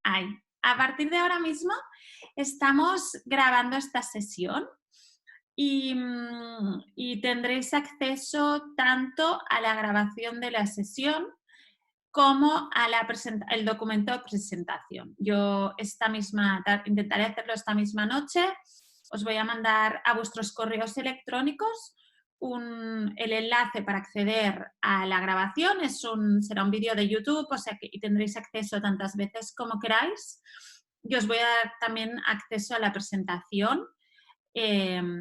Ahí. A partir de ahora mismo estamos grabando esta sesión y tendréis acceso tanto a la grabación de la sesión como a el documento de presentación. Yo intentaré hacerlo esta misma noche. Os voy a mandar a vuestros correos electrónicos el enlace para acceder a la grabación. Será un vídeo de YouTube, o sea que tendréis acceso tantas veces como queráis. Yo os voy a dar también acceso a la presentación.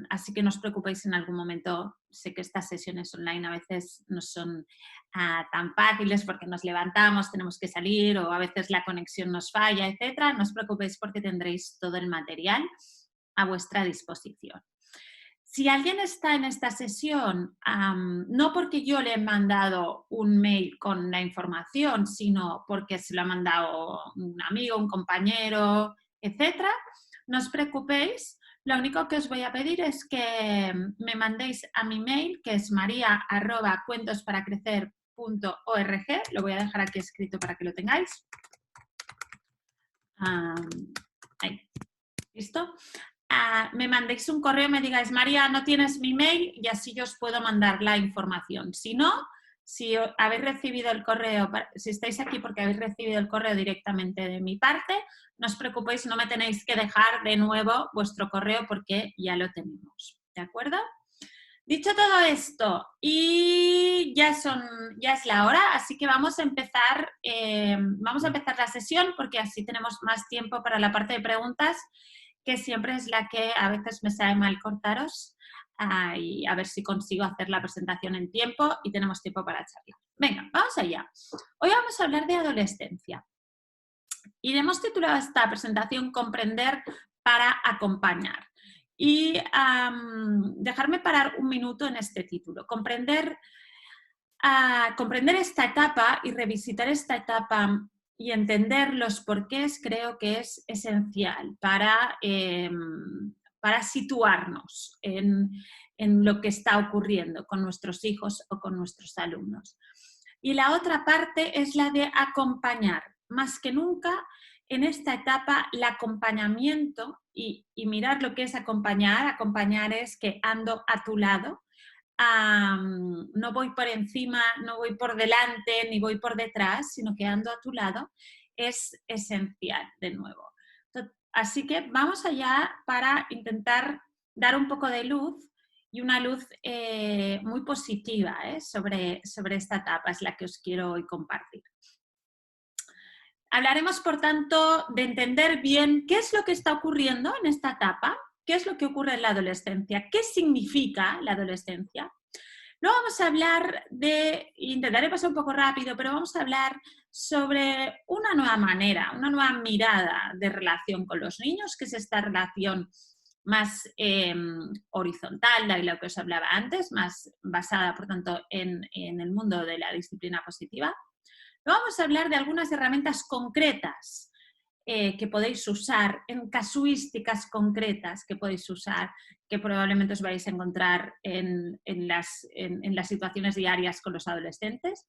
Así que no os preocupéis en algún momento. Sé que estas sesiones online a veces no son tan fáciles porque nos levantamos, tenemos que salir o a veces la conexión nos falla, etc. No os preocupéis porque tendréis todo el material a vuestra disposición. Si alguien está en esta sesión, no porque yo le he mandado un mail con la información, sino porque se lo ha mandado un amigo, un compañero, etc., no os preocupéis. Lo único que os voy a pedir es que me mandéis a mi mail, que es maria@cuentosparacrecer.org. Lo voy a dejar aquí escrito para que lo tengáis. Ahí. ¿Listo? Me mandéis un correo, me digáis, María, no tienes mi mail, y así yo os puedo mandar la información. Si no, si habéis recibido el correo, si estáis aquí porque habéis recibido el correo directamente de mi parte, no os preocupéis, no me tenéis que dejar de nuevo vuestro correo porque ya lo tenemos. ¿De acuerdo? Dicho todo esto, y ya es la hora, así que vamos a empezar la sesión porque así tenemos más tiempo para la parte de preguntas, que siempre es la que a veces me sabe mal cortaros, y a ver si consigo hacer la presentación en tiempo y tenemos tiempo para charlar. Venga, vamos allá. Hoy vamos a hablar de adolescencia y hemos titulado esta presentación Comprender para acompañar. Y dejarme parar un minuto en este título. Comprender esta etapa y revisitar esta etapa y entender los porqués creo que es esencial para situarnos en lo que está ocurriendo con nuestros hijos o con nuestros alumnos. Y la otra parte es la de acompañar. Más que nunca, en esta etapa, el acompañamiento y mirar lo que es acompañar. Acompañar es que ando a tu lado. No voy por encima, no voy por delante, ni voy por detrás, sino que ando a tu lado, es esencial de nuevo. Así que vamos allá para intentar dar un poco de luz y una luz muy positiva sobre esta etapa, es la que os quiero hoy compartir. Hablaremos, por tanto, de entender bien qué es lo que está ocurriendo en esta etapa, qué es lo que ocurre en la adolescencia, qué significa la adolescencia. Luego vamos a hablar intentaré pasar un poco rápido, pero vamos a hablar sobre una nueva manera, una nueva mirada de relación con los niños, que es esta relación más horizontal, de lo que os hablaba antes, más basada, por tanto, en el mundo de la disciplina positiva. Luego vamos a hablar de algunas herramientas concretas que podéis usar, en casuísticas concretas que podéis usar, que probablemente os vais a encontrar en las situaciones diarias con los adolescentes.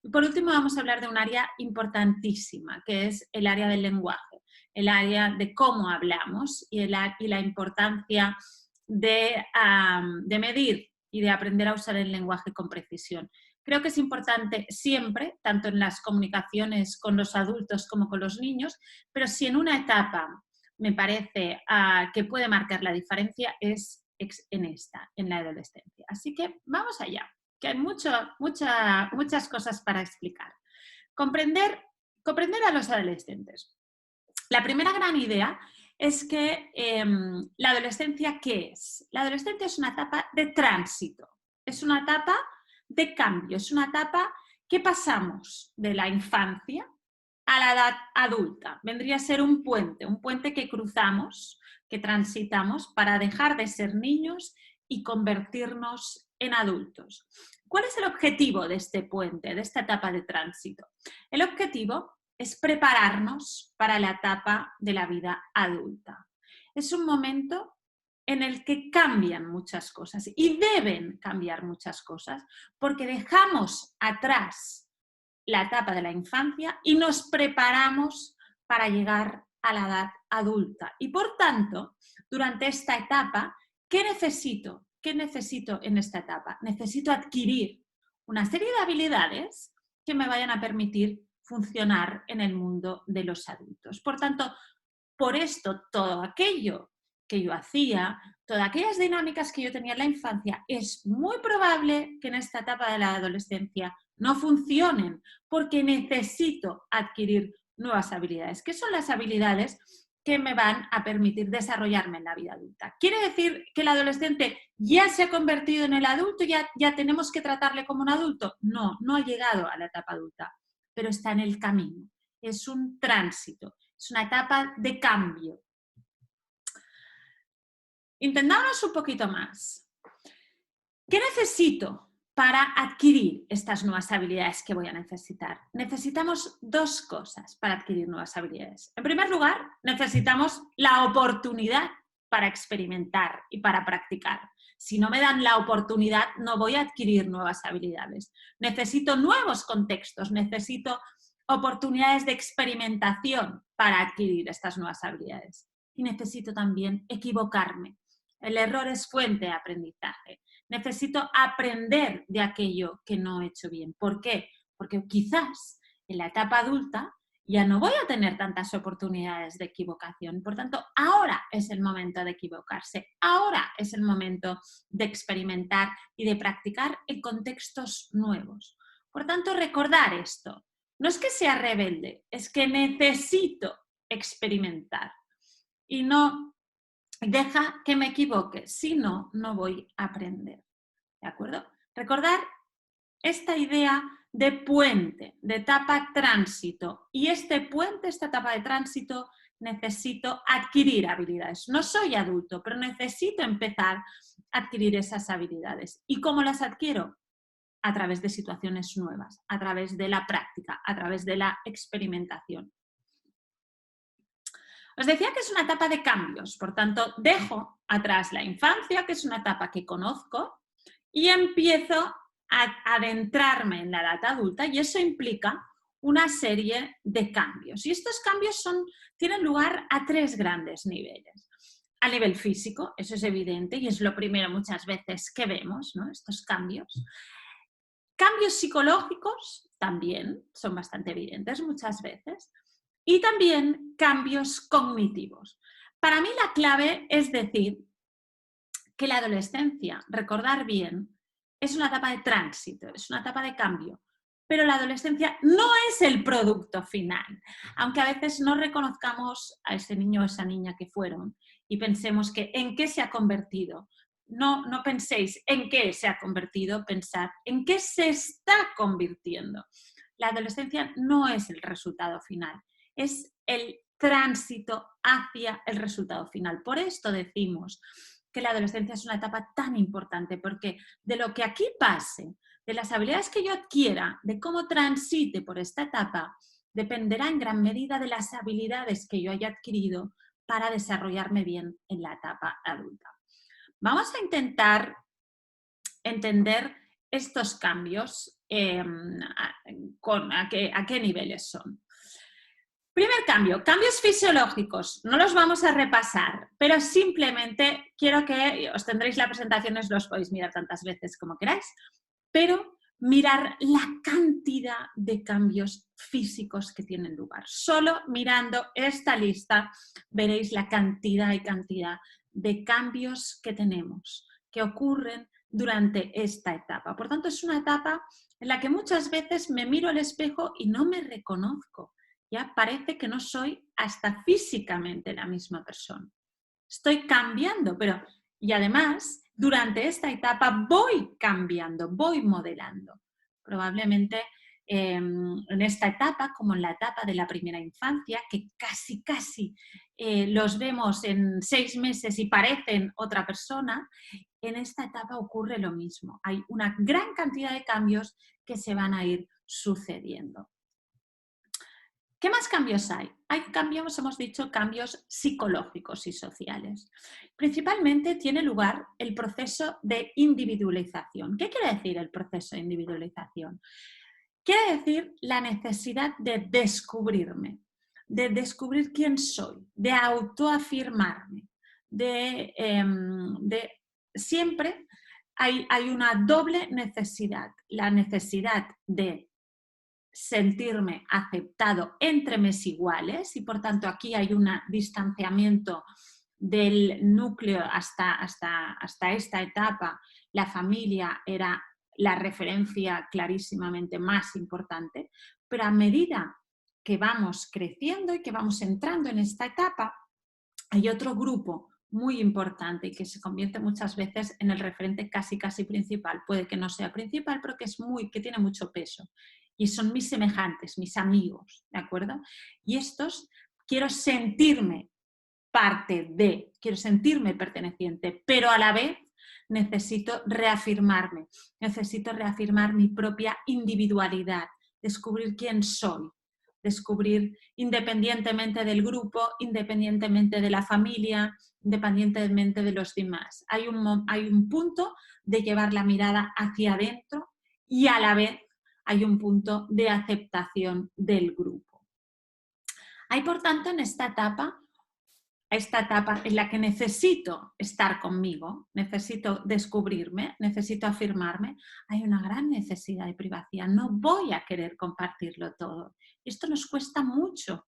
Y por último vamos a hablar de un área importantísima, que es el área del lenguaje, el área de cómo hablamos y la importancia de medir y de aprender a usar el lenguaje con precisión. Creo que es importante siempre, tanto en las comunicaciones con los adultos como con los niños, pero si en una etapa me parece que puede marcar la diferencia es en la adolescencia. Así que vamos allá, que hay muchas cosas para explicar. Comprender a los adolescentes. La primera gran idea es que la adolescencia, ¿qué es? La adolescencia es una etapa de tránsito, es una etapa de cambio, es una etapa que pasamos de la infancia a la edad adulta. Vendría a ser un puente que cruzamos, que transitamos para dejar de ser niños y convertirnos en adultos. ¿Cuál es el objetivo de este puente, de esta etapa de tránsito? El objetivo es prepararnos para la etapa de la vida adulta. Es un momento en el que cambian muchas cosas y deben cambiar muchas cosas porque dejamos atrás la etapa de la infancia y nos preparamos para llegar a la edad adulta. Y por tanto, durante esta etapa, ¿qué necesito? ¿Qué necesito en esta etapa? Necesito adquirir una serie de habilidades que me vayan a permitir funcionar en el mundo de los adultos. Por tanto, por esto, todo aquello que yo hacía, todas aquellas dinámicas que yo tenía en la infancia, es muy probable que en esta etapa de la adolescencia no funcionen, porque necesito adquirir nuevas habilidades. ¿Qué son las habilidades que me van a permitir desarrollarme en la vida adulta? ¿Quiere decir que el adolescente ya se ha convertido en el adulto, ya tenemos que tratarle como un adulto? No, no ha llegado a la etapa adulta, pero está en el camino. Es un tránsito, es una etapa de cambio. Intentámonos un poquito más. ¿Qué necesito para adquirir estas nuevas habilidades que voy a necesitar? Necesitamos dos cosas para adquirir nuevas habilidades. En primer lugar, necesitamos la oportunidad para experimentar y para practicar. Si no me dan la oportunidad, no voy a adquirir nuevas habilidades. Necesito nuevos contextos, necesito oportunidades de experimentación para adquirir estas nuevas habilidades. Y necesito también equivocarme. El error es fuente de aprendizaje. Necesito aprender de aquello que no he hecho bien. ¿Por qué? Porque quizás en la etapa adulta ya no voy a tener tantas oportunidades de equivocación. Por tanto, ahora es el momento de equivocarse. Ahora es el momento de experimentar y de practicar en contextos nuevos. Por tanto, recordar esto. No es que sea rebelde, es que necesito experimentar. Y no deja que me equivoque, si no, no voy a aprender. ¿De acuerdo? Recordar esta idea de puente, de etapa tránsito. Y este puente, esta etapa de tránsito, necesito adquirir habilidades. No soy adulto, pero necesito empezar a adquirir esas habilidades. ¿Y cómo las adquiero? A través de situaciones nuevas, a través de la práctica, a través de la experimentación. Os decía que es una etapa de cambios, por tanto, dejo atrás la infancia, que es una etapa que conozco, y empiezo a adentrarme en la edad adulta, y eso implica una serie de cambios. Y estos cambios tienen lugar a tres grandes niveles. A nivel físico, eso es evidente, y es lo primero muchas veces que vemos, ¿no? Estos cambios. Cambios psicológicos también son bastante evidentes muchas veces. Y también cambios cognitivos. Para mí la clave es decir que la adolescencia, recordar bien, es una etapa de tránsito, es una etapa de cambio, pero la adolescencia no es el producto final. Aunque a veces no reconozcamos a ese niño o esa niña que fueron y pensemos que en qué se ha convertido. No penséis en qué se ha convertido, pensad en qué se está convirtiendo. La adolescencia no es el resultado final. Es el tránsito hacia el resultado final. Por esto decimos que la adolescencia es una etapa tan importante, porque de lo que aquí pase, de las habilidades que yo adquiera, de cómo transite por esta etapa, dependerá en gran medida de las habilidades que yo haya adquirido para desarrollarme bien en la etapa adulta. Vamos a intentar entender estos cambios, a qué niveles son. Primer cambio, cambios fisiológicos. No los vamos a repasar, pero simplemente quiero que os tendréis la presentación, os los podéis mirar tantas veces como queráis, pero mirar la cantidad de cambios físicos que tienen lugar. Solo mirando esta lista veréis la cantidad y cantidad de cambios que tenemos, que ocurren durante esta etapa. Por tanto, es una etapa en la que muchas veces me miro al espejo y no me reconozco. Ya parece que no soy hasta físicamente la misma persona. Estoy cambiando, y además, durante esta etapa voy cambiando, voy modelando. Probablemente en esta etapa, como en la etapa de la primera infancia, que casi los vemos en 6 meses y parecen otra persona, en esta etapa ocurre lo mismo. Hay una gran cantidad de cambios que se van a ir sucediendo. ¿Qué más cambios hay? Hay cambios, hemos dicho, cambios psicológicos y sociales. Principalmente tiene lugar el proceso de individualización. ¿Qué quiere decir el proceso de individualización? Quiere decir la necesidad de descubrirme, de descubrir quién soy, de autoafirmarme, siempre hay una doble necesidad, la necesidad de sentirme aceptado entre mis iguales y por tanto aquí hay un distanciamiento del núcleo hasta esta etapa. La familia era la referencia clarísimamente más importante, pero a medida que vamos creciendo y que vamos entrando en esta etapa, hay otro grupo muy importante y que se convierte muchas veces en el referente casi principal. Puede que no sea principal, pero que tiene mucho peso. Y son mis semejantes, mis amigos, ¿de acuerdo? Y estos quiero sentirme parte de, quiero sentirme perteneciente, pero a la vez necesito reafirmarme, necesito reafirmar mi propia individualidad, descubrir quién soy, descubrir independientemente del grupo, independientemente de la familia, independientemente de los demás. Hay un punto de llevar la mirada hacia adentro y a la vez hay un punto de aceptación del grupo. Hay, por tanto, en esta etapa en la que necesito estar conmigo, necesito descubrirme, necesito afirmarme, hay una gran necesidad de privacidad. No voy a querer compartirlo todo. Esto nos cuesta mucho,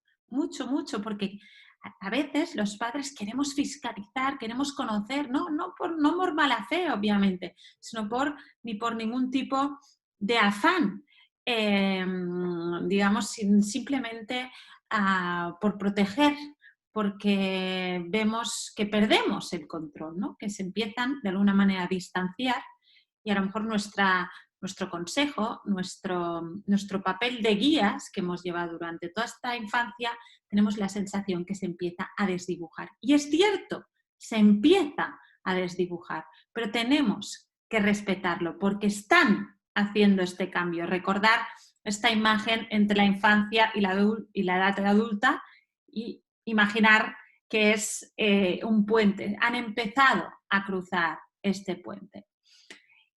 porque a veces los padres queremos fiscalizar, queremos conocer, no por mala fe, obviamente, sino ni por ningún tipo de afán, digamos, simplemente por proteger, porque vemos que perdemos el control, ¿no? Que se empiezan de alguna manera a distanciar y a lo mejor nuestro consejo, nuestro papel de guías que hemos llevado durante toda esta infancia, tenemos la sensación que se empieza a desdibujar. Y es cierto, se empieza a desdibujar, pero tenemos que respetarlo porque están haciendo este cambio. Recordar esta imagen entre la infancia y la edad adulta y imaginar que es un puente. Han empezado a cruzar este puente.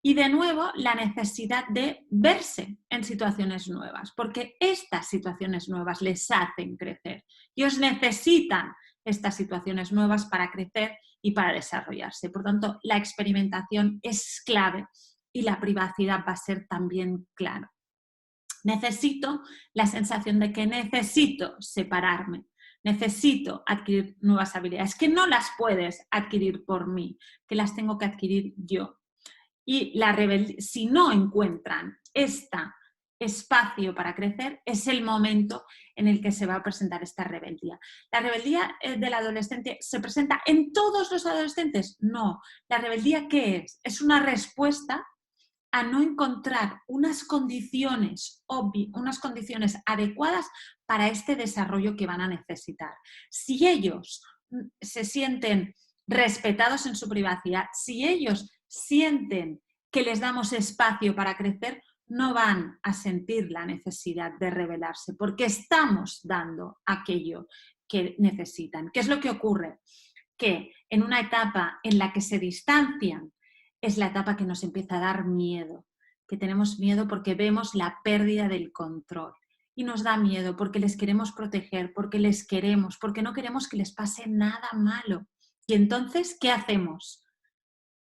Y de nuevo, la necesidad de verse en situaciones nuevas, porque estas situaciones nuevas les hacen crecer. Ellos necesitan estas situaciones nuevas para crecer y para desarrollarse. Por tanto, la experimentación es clave y la privacidad va a ser también clave. Necesito la sensación de que necesito separarme, necesito adquirir nuevas habilidades, que no las puedes adquirir por mí, que las tengo que adquirir yo. Y si no encuentran este espacio para crecer, es el momento en el que se va a presentar esta rebeldía. ¿La rebeldía del adolescente se presenta en todos los adolescentes? No. ¿La rebeldía qué es? Es una respuesta a no encontrar unas condiciones adecuadas para este desarrollo que van a necesitar. Si ellos se sienten respetados en su privacidad, si ellos sienten que les damos espacio para crecer, no van a sentir la necesidad de rebelarse, porque estamos dando aquello que necesitan. ¿Qué es lo que ocurre? Que en una etapa en la que se distancian, es la etapa que nos empieza a dar miedo, que tenemos miedo porque vemos la pérdida del control. Y nos da miedo porque les queremos proteger, porque no queremos que les pase nada malo. Y entonces, ¿qué hacemos?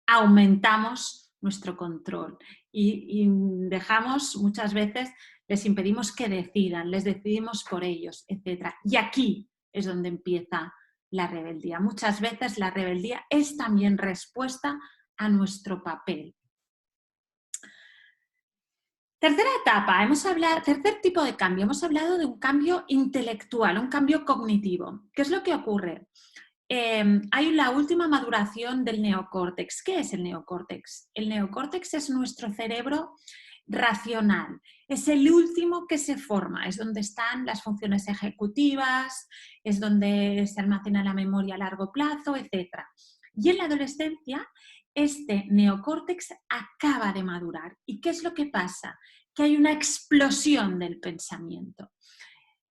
Aumentamos nuestro control y dejamos, muchas veces, les impedimos que decidan, les decidimos por ellos, etc. Y aquí es donde empieza la rebeldía. Muchas veces la rebeldía es también respuesta a nuestro papel. Tercera etapa, tercer tipo de cambio. Hemos hablado de un cambio intelectual, un cambio cognitivo. ¿Qué es lo que ocurre? Hay la última maduración del neocórtex. ¿Qué es el neocórtex? El neocórtex es nuestro cerebro racional. Es el último que se forma, es donde están las funciones ejecutivas, es donde se almacena la memoria a largo plazo, etc. Y en la adolescencia, este neocórtex acaba de madurar. ¿Y qué es lo que pasa? Que hay una explosión del pensamiento.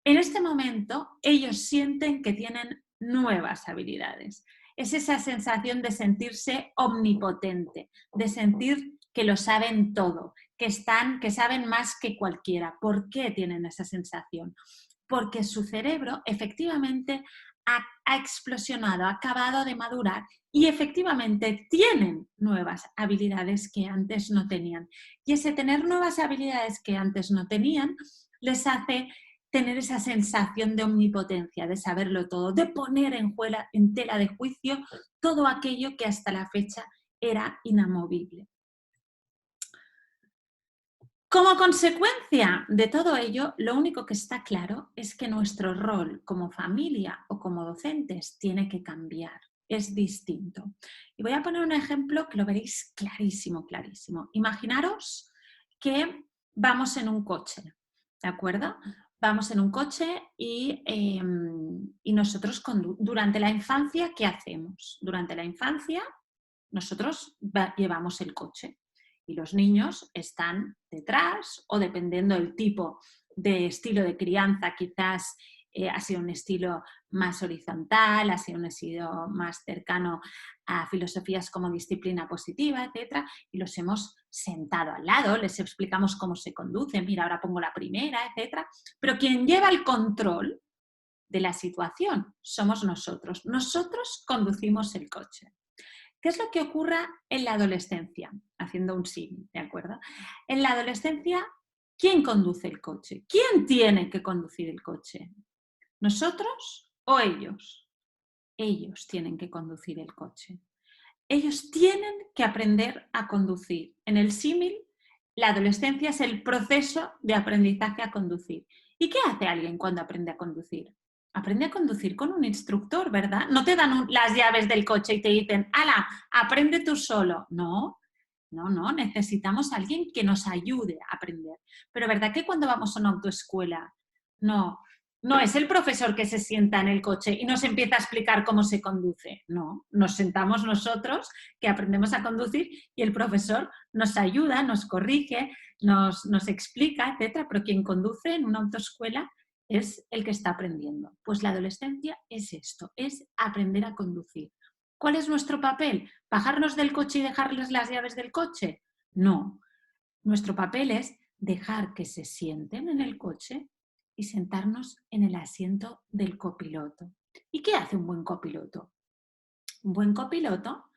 En este momento, ellos sienten que tienen nuevas habilidades. Es esa sensación de sentirse omnipotente, de sentir que lo saben todo, que saben más que cualquiera. ¿Por qué tienen esa sensación? porque su cerebro efectivamente ha explosionado, ha acabado de madurar y efectivamente tienen nuevas habilidades que antes no tenían. Y ese tener nuevas habilidades que antes no tenían les hace tener esa sensación de omnipotencia, de saberlo todo, de poner en tela de juicio todo aquello que hasta la fecha era inamovible. Como consecuencia de todo ello, lo único que está claro es que nuestro rol como familia o como docentes tiene que cambiar, es distinto. Y voy a poner un ejemplo que lo veréis clarísimo, clarísimo. Imaginaros que vamos en un coche, ¿de acuerdo? Vamos en un coche y nosotros durante la infancia, ¿qué hacemos? Durante la infancia nosotros llevamos el coche y los niños están detrás o dependiendo del tipo de estilo de crianza, quizás ha sido un estilo más horizontal, ha sido un estilo más cercano a filosofías como disciplina positiva, etcétera, y los hemos sentado al lado, les explicamos cómo se conduce, mira, ahora pongo la primera, etcétera, pero quien lleva el control de la situación somos nosotros. Nosotros conducimos el coche. ¿Qué es lo que ocurre en la adolescencia? Haciendo un símil, ¿de acuerdo? En la adolescencia, ¿quién conduce el coche? ¿Quién tiene que conducir el coche? ¿Nosotros o ellos? Ellos tienen que conducir el coche. Ellos tienen que aprender a conducir. En el símil, la adolescencia es el proceso de aprendizaje a conducir. ¿Y qué hace alguien cuando aprende a conducir? Aprende a conducir con un instructor, ¿verdad? No te dan las llaves del coche y te dicen, ¡hala, aprende tú solo! No, no, necesitamos a alguien que nos ayude a aprender. Pero ¿verdad que cuando vamos a una autoescuela, no es el profesor que se sienta en el coche y nos empieza a explicar cómo se conduce? No, nos sentamos nosotros que aprendemos a conducir y el profesor nos ayuda, nos corrige, nos explica, etcétera, pero quien conduce en una autoescuela es el que está aprendiendo. Pues la adolescencia es esto, es aprender a conducir. ¿Cuál es nuestro papel? ¿Bajarnos del coche y dejarles las llaves del coche? No. Nuestro papel es dejar que se sienten en el coche y sentarnos en el asiento del copiloto. ¿Y qué hace un buen copiloto? Un buen copiloto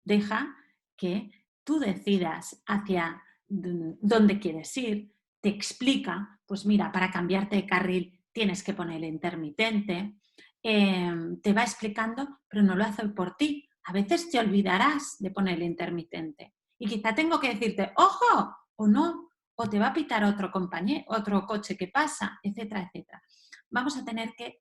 deja que tú decidas hacia dónde quieres ir, te explica, pues mira, para cambiarte de carril tienes que poner el intermitente, te va explicando, pero no lo hace por ti. A veces te olvidarás de poner el intermitente y quizá tengo que decirte, ojo, o no, o te va a pitar otro compañero, otro coche que pasa, etcétera, etcétera. Vamos a tener que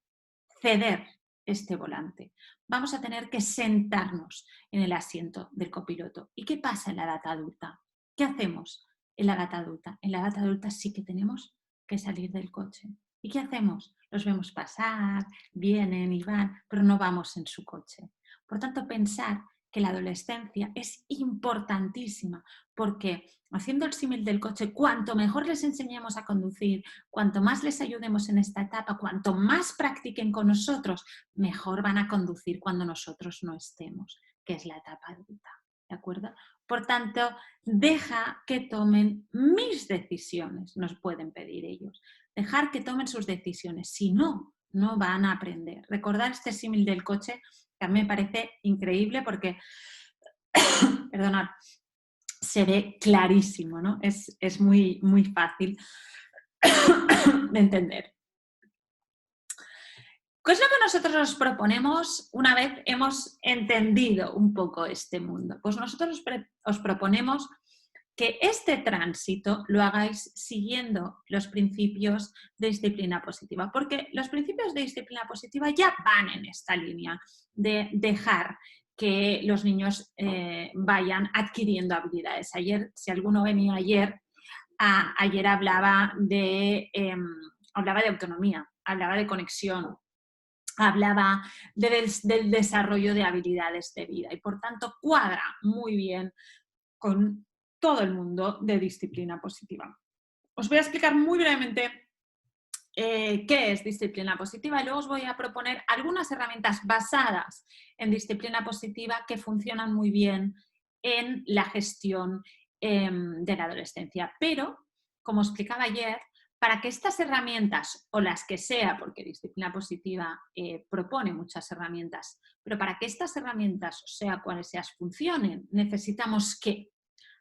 ceder este volante. Vamos a tener que sentarnos en el asiento del copiloto. ¿Y qué pasa en la edad adulta? ¿Qué hacemos en la edad adulta? En la edad adulta sí que tenemos que salir del coche. ¿Y qué hacemos? Los vemos pasar, vienen y van, pero no vamos en su coche. Por tanto, pensar que la adolescencia es importantísima porque, haciendo el símil del coche, cuanto mejor les enseñemos a conducir, cuanto más les ayudemos en esta etapa, cuanto más practiquen con nosotros, mejor van a conducir cuando nosotros no estemos, que es la etapa adulta. ¿De acuerdo? Por tanto, deja que tomen mis decisiones, nos pueden pedir ellos. Dejar que tomen sus decisiones, si no, no van a aprender. Recordar este símil del coche, que a mí me parece increíble porque, perdonad, se ve clarísimo, ¿no? Es muy, muy fácil de entender. ¿Qué es lo que nosotros nos proponemos una vez hemos entendido un poco este mundo? Pues nosotros os proponemos que este tránsito lo hagáis siguiendo los principios de disciplina positiva, porque los principios de disciplina positiva ya van en esta línea de dejar que los niños vayan adquiriendo habilidades. Ayer, si alguno venía ayer hablaba de autonomía, hablaba de conexión, hablaba del desarrollo de habilidades de vida y por tanto cuadra muy bien con todo el mundo de disciplina positiva. Os voy a explicar muy brevemente qué es disciplina positiva y luego os voy a proponer algunas herramientas basadas en disciplina positiva que funcionan muy bien en la gestión de la adolescencia. Pero, como explicaba ayer, para que estas herramientas, o las que sea, porque disciplina positiva propone muchas herramientas, pero para que estas herramientas, o sea cuáles sean, funcionen, necesitamos que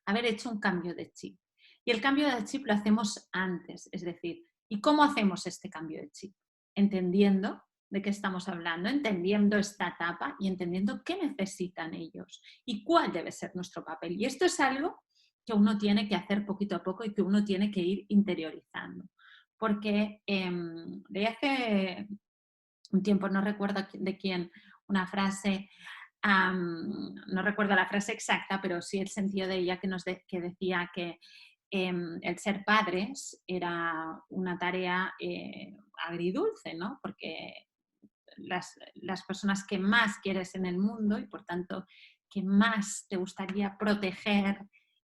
haber hecho un cambio de chip. Y el cambio de chip lo hacemos antes, es decir, ¿y cómo hacemos este cambio de chip? Entendiendo de qué estamos hablando, entendiendo esta etapa y entendiendo qué necesitan ellos y cuál debe ser nuestro papel. Y esto es algo que uno tiene que hacer poquito a poco y que uno tiene que ir interiorizando. Porque de hace un tiempo, no recuerdo de quién, una frase, no recuerdo la frase exacta, pero sí el sentido de ella que decía que el ser padres era una tarea agridulce, ¿no? Porque las personas que más quieres en el mundo y por tanto que más te gustaría proteger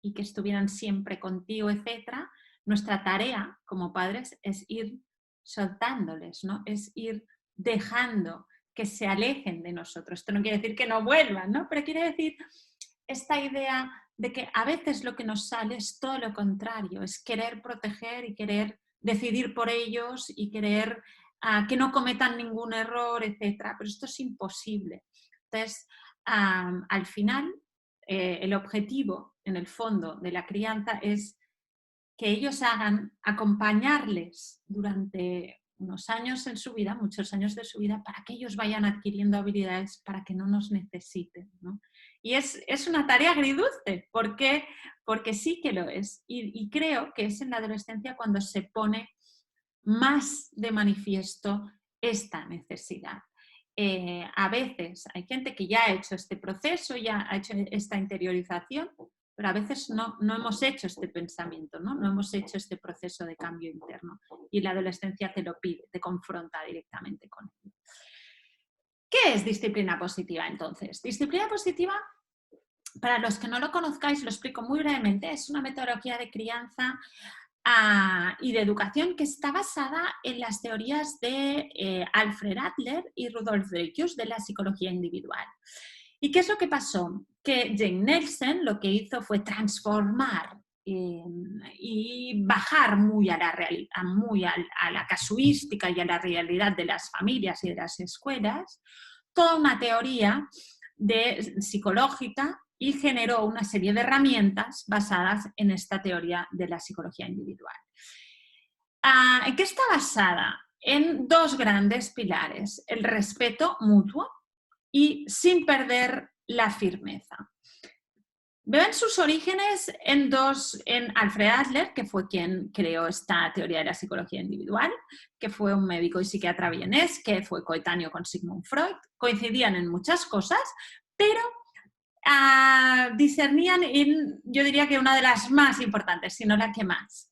y que estuvieran siempre contigo, etcétera, nuestra tarea como padres es ir soltándoles, ¿no? Es ir dejando que se alejen de nosotros. Esto no quiere decir que no vuelvan, ¿no? Pero quiere decir esta idea de que a veces lo que nos sale es todo lo contrario, es querer proteger y querer decidir por ellos y querer que no cometan ningún error, etcétera. Pero esto es imposible. Entonces, al final, el objetivo, en el fondo, de la crianza es que ellos hagan, acompañarles durante unos años en su vida, muchos años de su vida, para que ellos vayan adquiriendo habilidades para que no nos necesiten, ¿no? Y es una tarea agridulce, ¿por qué? Porque sí que lo es. Y creo que es en la adolescencia cuando se pone más de manifiesto esta necesidad. A veces hay gente que ya ha hecho este proceso, ya ha hecho esta interiorización, pero a veces no hemos hecho este pensamiento, ¿no? No hemos hecho este proceso de cambio interno. Y la adolescencia te lo pide, te confronta directamente con él. ¿Qué es disciplina positiva entonces? Disciplina positiva, para los que no lo conozcáis, lo explico muy brevemente, es una metodología de crianza y de educación que está basada en las teorías de Alfred Adler y Rudolf Dreikurs de la psicología individual. ¿Y qué es lo que pasó? Que Jane Nelson lo que hizo fue transformar y bajar muy a la realidad, muy a la casuística y a la realidad de las familias y de las escuelas, toda una teoría psicológica y generó una serie de herramientas basadas en esta teoría de la psicología individual. ¿En qué está basada? En dos grandes pilares, el respeto mutuo y sin perder la firmeza. Ven sus orígenes en Alfred Adler, que fue quien creó esta teoría de la psicología individual, que fue un médico y psiquiatra vienés, que fue coetáneo con Sigmund Freud. Coincidían en muchas cosas, pero discernían en, yo diría que una de las más importantes, si no la que más.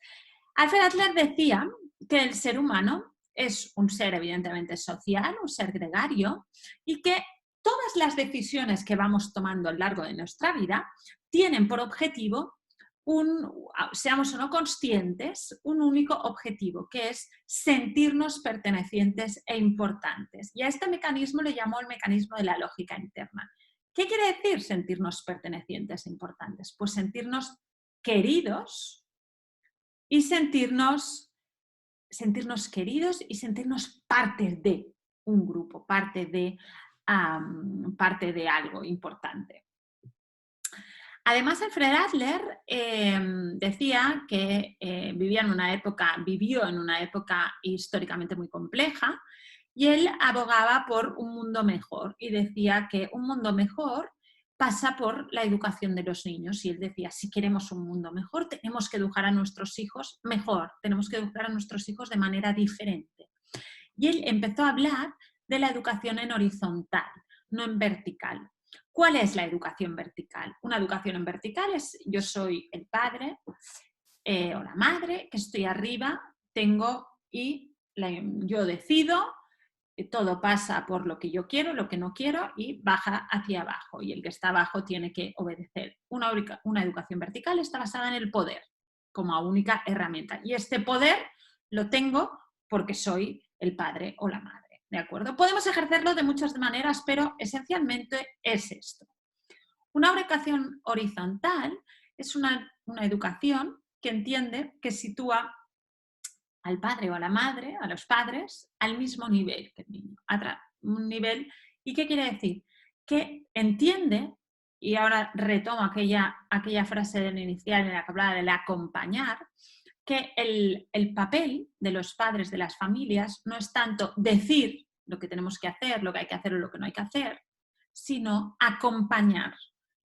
Alfred Adler decía que el ser humano es un ser evidentemente social, un ser gregario, y que todas las decisiones que vamos tomando a lo largo de nuestra vida tienen por objetivo, seamos o no conscientes, un único objetivo, que es sentirnos pertenecientes e importantes. Y a este mecanismo le llamó el mecanismo de la lógica interna. ¿Qué quiere decir sentirnos pertenecientes e importantes? Pues sentirnos queridos y sentirnos queridos y sentirnos parte de un grupo, parte de algo importante. Además, Alfred Adler decía que vivió en una época históricamente muy compleja y él abogaba por un mundo mejor y decía que un mundo mejor pasa por la educación de los niños. Y él decía, si queremos un mundo mejor, tenemos que educar a nuestros hijos mejor, tenemos que educar a nuestros hijos de manera diferente. Y él empezó a hablar de la educación en horizontal, no en vertical. ¿Cuál es la educación vertical? Una educación en vertical es yo soy el padre o la madre, que estoy arriba, yo decido, todo pasa por lo que yo quiero, lo que no quiero y baja hacia abajo. Y el que está abajo tiene que obedecer. Una educación vertical está basada en el poder como única herramienta. Y este poder lo tengo porque soy el padre o la madre. ¿De acuerdo? Podemos ejercerlo de muchas maneras, pero esencialmente es esto. Una educación horizontal es una educación que entiende, que sitúa al padre o a la madre, a los padres, al mismo nivel que el niño. Un nivel, ¿y qué quiere decir? Que entiende, y ahora retomo aquella frase del inicial en la que hablaba del acompañar, que el papel de los padres de las familias no es tanto decir lo que tenemos que hacer, lo que hay que hacer o lo que no hay que hacer, sino acompañar,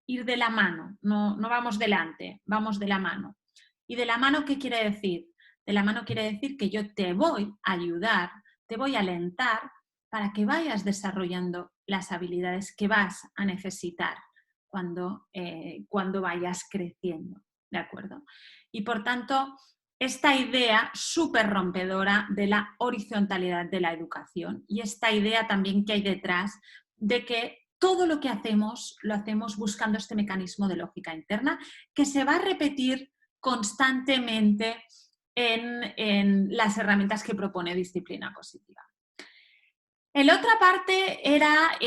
ir de la mano, no vamos delante, vamos de la mano. ¿Y de la mano qué quiere decir? De la mano quiere decir que yo te voy a ayudar, te voy a alentar para que vayas desarrollando las habilidades que vas a necesitar cuando vayas creciendo, ¿de acuerdo? Y por tanto, esta idea súper rompedora de la horizontalidad de la educación y esta idea también que hay detrás de que todo lo que hacemos lo hacemos buscando este mecanismo de lógica interna que se va a repetir constantemente en las herramientas que propone disciplina positiva. En la otra parte era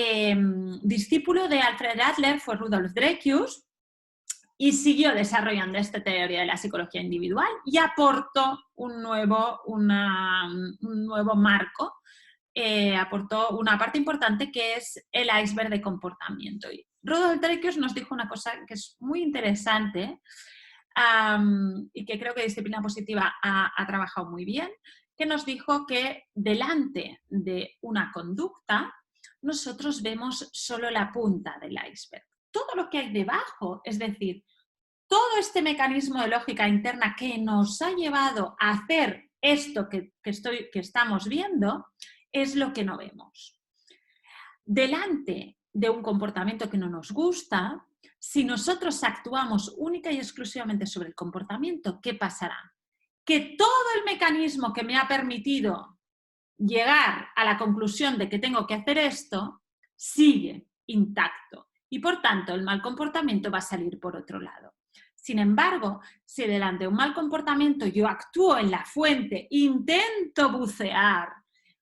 discípulo de Alfred Adler, fue Rudolf Drekius, y siguió desarrollando esta teoría de la psicología individual y aportó un nuevo marco, aportó una parte importante que es el iceberg de comportamiento. Y Rudolf Drekius nos dijo una cosa que es muy interesante y que creo que Disciplina Positiva ha trabajado muy bien, que nos dijo que delante de una conducta nosotros vemos solo la punta del iceberg. Todo lo que hay debajo, es decir, todo este mecanismo de lógica interna que nos ha llevado a hacer esto que estamos viendo, es lo que no vemos. Delante de un comportamiento que no nos gusta, si nosotros actuamos única y exclusivamente sobre el comportamiento, ¿qué pasará? Que todo el mecanismo que me ha permitido llegar a la conclusión de que tengo que hacer esto, sigue intacto. Y por tanto, el mal comportamiento va a salir por otro lado. Sin embargo, si delante de un mal comportamiento yo actúo en la fuente, intento bucear,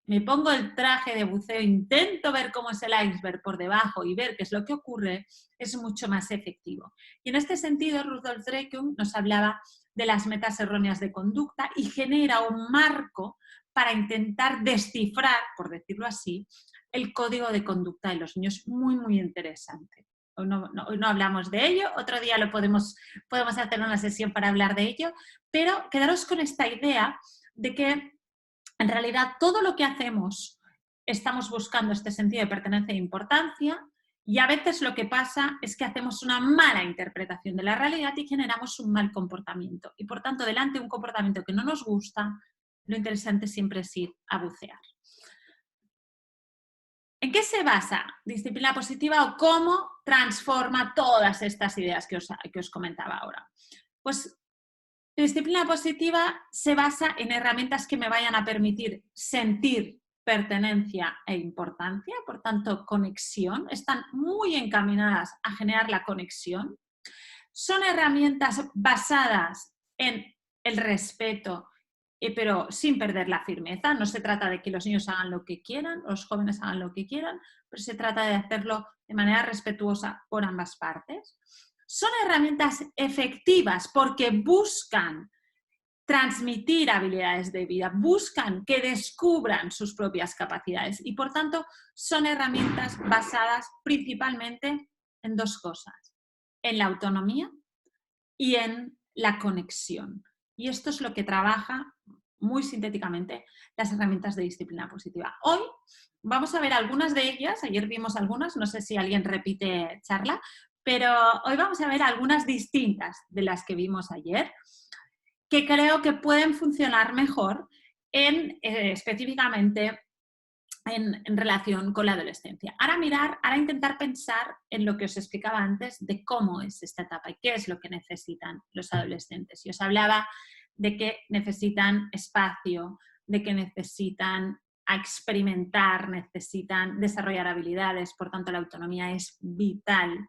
me pongo el traje de buceo, intento ver cómo es el iceberg por debajo y ver qué es lo que ocurre, es mucho más efectivo. Y en este sentido, Rudolf Drekius nos hablaba de las metas erróneas de conducta y genera un marco para intentar descifrar, por decirlo así, el código de conducta de los niños. Muy, muy interesante. Hoy no hablamos de ello, otro día podemos hacer una sesión para hablar de ello, pero quedaros con esta idea de que en realidad todo lo que hacemos estamos buscando este sentido de pertenencia e importancia y a veces lo que pasa es que hacemos una mala interpretación de la realidad y generamos un mal comportamiento. Y por tanto, delante de un comportamiento que no nos gusta, lo interesante siempre es ir a bucear. ¿En qué se basa disciplina positiva o cómo transforma todas estas ideas que os comentaba ahora? Pues disciplina positiva se basa en herramientas que me vayan a permitir sentir pertenencia e importancia, por tanto, conexión. Están muy encaminadas a generar la conexión. Son herramientas basadas en el respeto, pero sin perder la firmeza. No se trata de que los niños hagan lo que quieran, los jóvenes hagan lo que quieran, pero se trata de hacerlo de manera respetuosa por ambas partes. Son herramientas efectivas porque buscan transmitir habilidades de vida, buscan que descubran sus propias capacidades y por tanto son herramientas basadas principalmente en dos cosas, en la autonomía y en la conexión. Y esto es lo que trabaja muy sintéticamente las herramientas de disciplina positiva. Hoy vamos a ver algunas de ellas, ayer vimos algunas, no sé si alguien repite charla, pero hoy vamos a ver algunas distintas de las que vimos ayer, que creo que pueden funcionar mejor específicamente en relación con la adolescencia. Ahora intentar pensar en lo que os explicaba antes de cómo es esta etapa y qué es lo que necesitan los adolescentes. Y os hablaba de que necesitan espacio, de que necesitan experimentar, necesitan desarrollar habilidades, por tanto la autonomía es vital.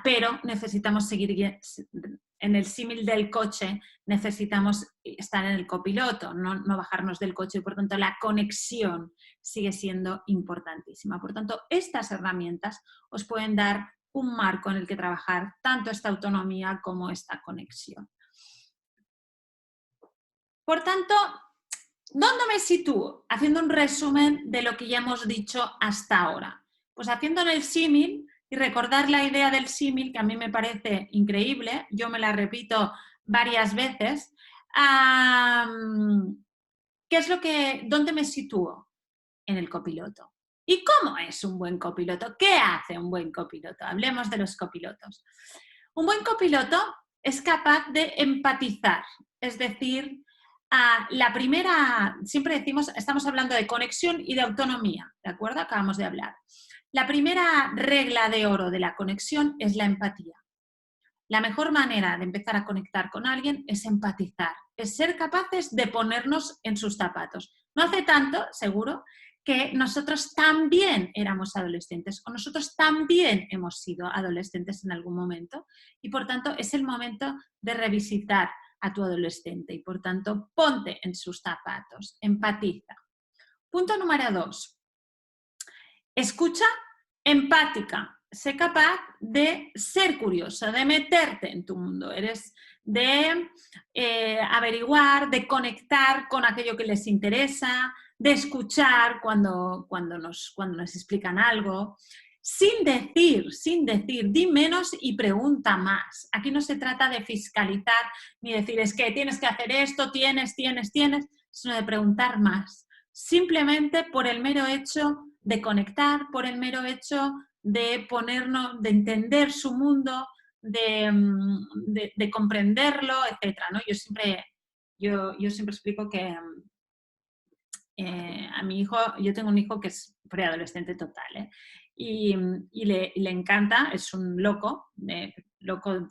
Pero necesitamos seguir en el símil del coche, necesitamos estar en el copiloto, no bajarnos del coche y por tanto la conexión sigue siendo importantísima. Por tanto, estas herramientas os pueden dar un marco en el que trabajar tanto esta autonomía como esta conexión. Por tanto, ¿dónde me sitúo? Haciendo un resumen de lo que ya hemos dicho hasta ahora. Pues haciendo el símil y recordar la idea del símil, que a mí me parece increíble, yo me la repito varias veces. ¿Dónde me sitúo? En el copiloto. ¿Y cómo es un buen copiloto? ¿Qué hace un buen copiloto? Hablemos de los copilotos. Un buen copiloto es capaz de empatizar, es decir, siempre decimos, estamos hablando de conexión y de autonomía, ¿de acuerdo? Acabamos de hablar. La primera regla de oro de la conexión es la empatía. La mejor manera de empezar a conectar con alguien es empatizar, es ser capaces de ponernos en sus zapatos. No hace tanto, seguro, que nosotros también éramos adolescentes o nosotros también hemos sido adolescentes en algún momento y por tanto es el momento de revisitar a tu adolescente y por tanto ponte en sus zapatos, empatiza. Punto número 2. Escucha empática. Sé capaz de ser curiosa, de meterte en tu mundo. Eres de averiguar, de conectar con aquello que les interesa, de escuchar cuando nos explican algo. Sin decir, di menos y pregunta más. Aquí no se trata de fiscalizar ni decir es que tienes que hacer esto, tienes, sino de preguntar más. Simplemente por el mero hecho de conectar, por el mero hecho de ponernos, de entender su mundo, de comprenderlo, etc., ¿no? Yo siempre explico que a mi hijo, yo tengo un hijo que es preadolescente total, ¿eh? y le encanta, es un loco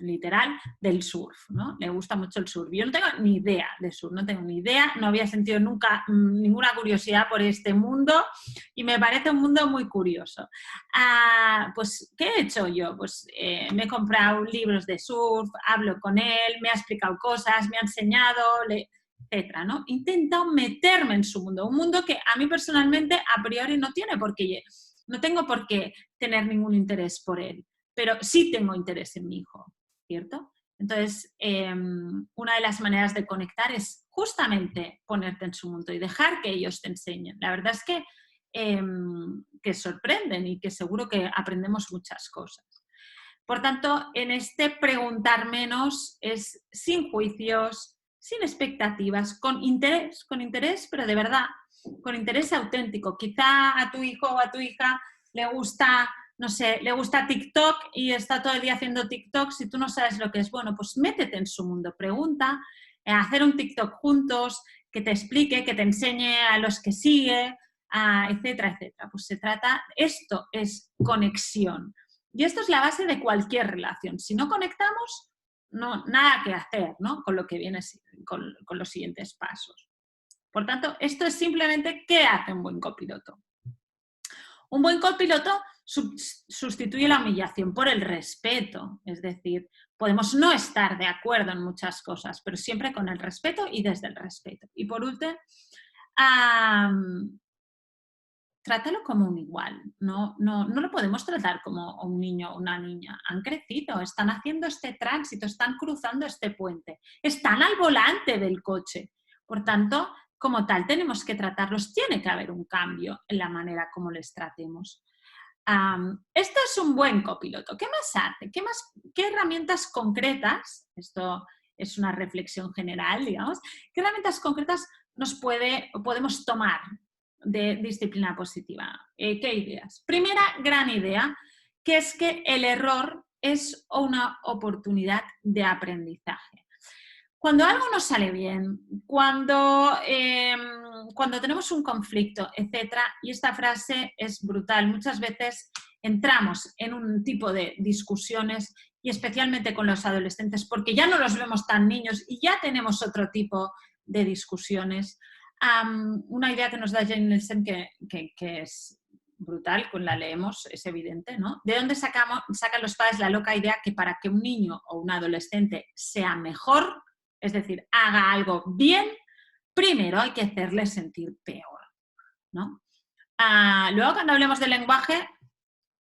literal del surf, ¿no? Le gusta mucho el surf. Yo no tengo ni idea de surf, no tengo ni idea, no había sentido nunca ninguna curiosidad por este mundo y me parece un mundo muy curioso. Pues, ¿qué he hecho yo? Pues me he comprado libros de surf, hablo con él, me ha explicado cosas, me ha enseñado, etcétera, ¿no? He intentado meterme en su mundo, un mundo que a mí personalmente a priori no tengo por qué tener ningún interés por él, pero sí tengo interés en mi hijo, ¿cierto? Entonces, una de las maneras de conectar es justamente ponerte en su mundo y dejar que ellos te enseñen. La verdad es que sorprenden y que seguro que aprendemos muchas cosas. Por tanto, en este preguntar menos es sin juicios, sin expectativas, con interés, pero de verdad, con interés auténtico. Quizá a tu hijo o a tu hija le gusta, no sé, le gusta TikTok y está todo el día haciendo TikTok. Si tú no sabes lo que es, bueno, pues métete en su mundo, pregunta, hacer un TikTok juntos, que te explique, que te enseñe a los que sigue, etcétera, etcétera. Pues esto es conexión. Y esto es la base de cualquier relación. Si no conectamos, no, nada que hacer, ¿no? Con lo que viene con los siguientes pasos. Por tanto, esto es simplemente qué hace un buen copiloto. Un buen copiloto sustituye la humillación por el respeto. Es decir, podemos no estar de acuerdo en muchas cosas, pero siempre con el respeto y desde el respeto. Y por último, trátalo como un igual, no lo podemos tratar como un niño o una niña. Han crecido, están haciendo este tránsito, están cruzando este puente, están al volante del coche. Por tanto, como tal, tenemos que tratarlos. Tiene que haber un cambio en la manera como les tratemos. Esto es un buen copiloto. ¿Qué más hace? ¿Qué herramientas concretas? Esto es una reflexión general, digamos. ¿Qué herramientas concretas podemos tomar de disciplina positiva? ¿Qué ideas? Primera gran idea, que es que el error es una oportunidad de aprendizaje. Cuando algo no sale bien, cuando tenemos un conflicto, etcétera, y esta frase es brutal, muchas veces entramos en un tipo de discusiones y especialmente con los adolescentes, porque ya no los vemos tan niños y ya tenemos otro tipo de discusiones. Una idea que nos da Jane Nielsen que es brutal, cuando la leemos, es evidente, ¿no? ¿De dónde sacan los padres la loca idea que para que un niño o un adolescente sea mejor, es decir, haga algo bien, primero hay que hacerle sentir peor, ¿no? Luego, cuando hablemos del lenguaje,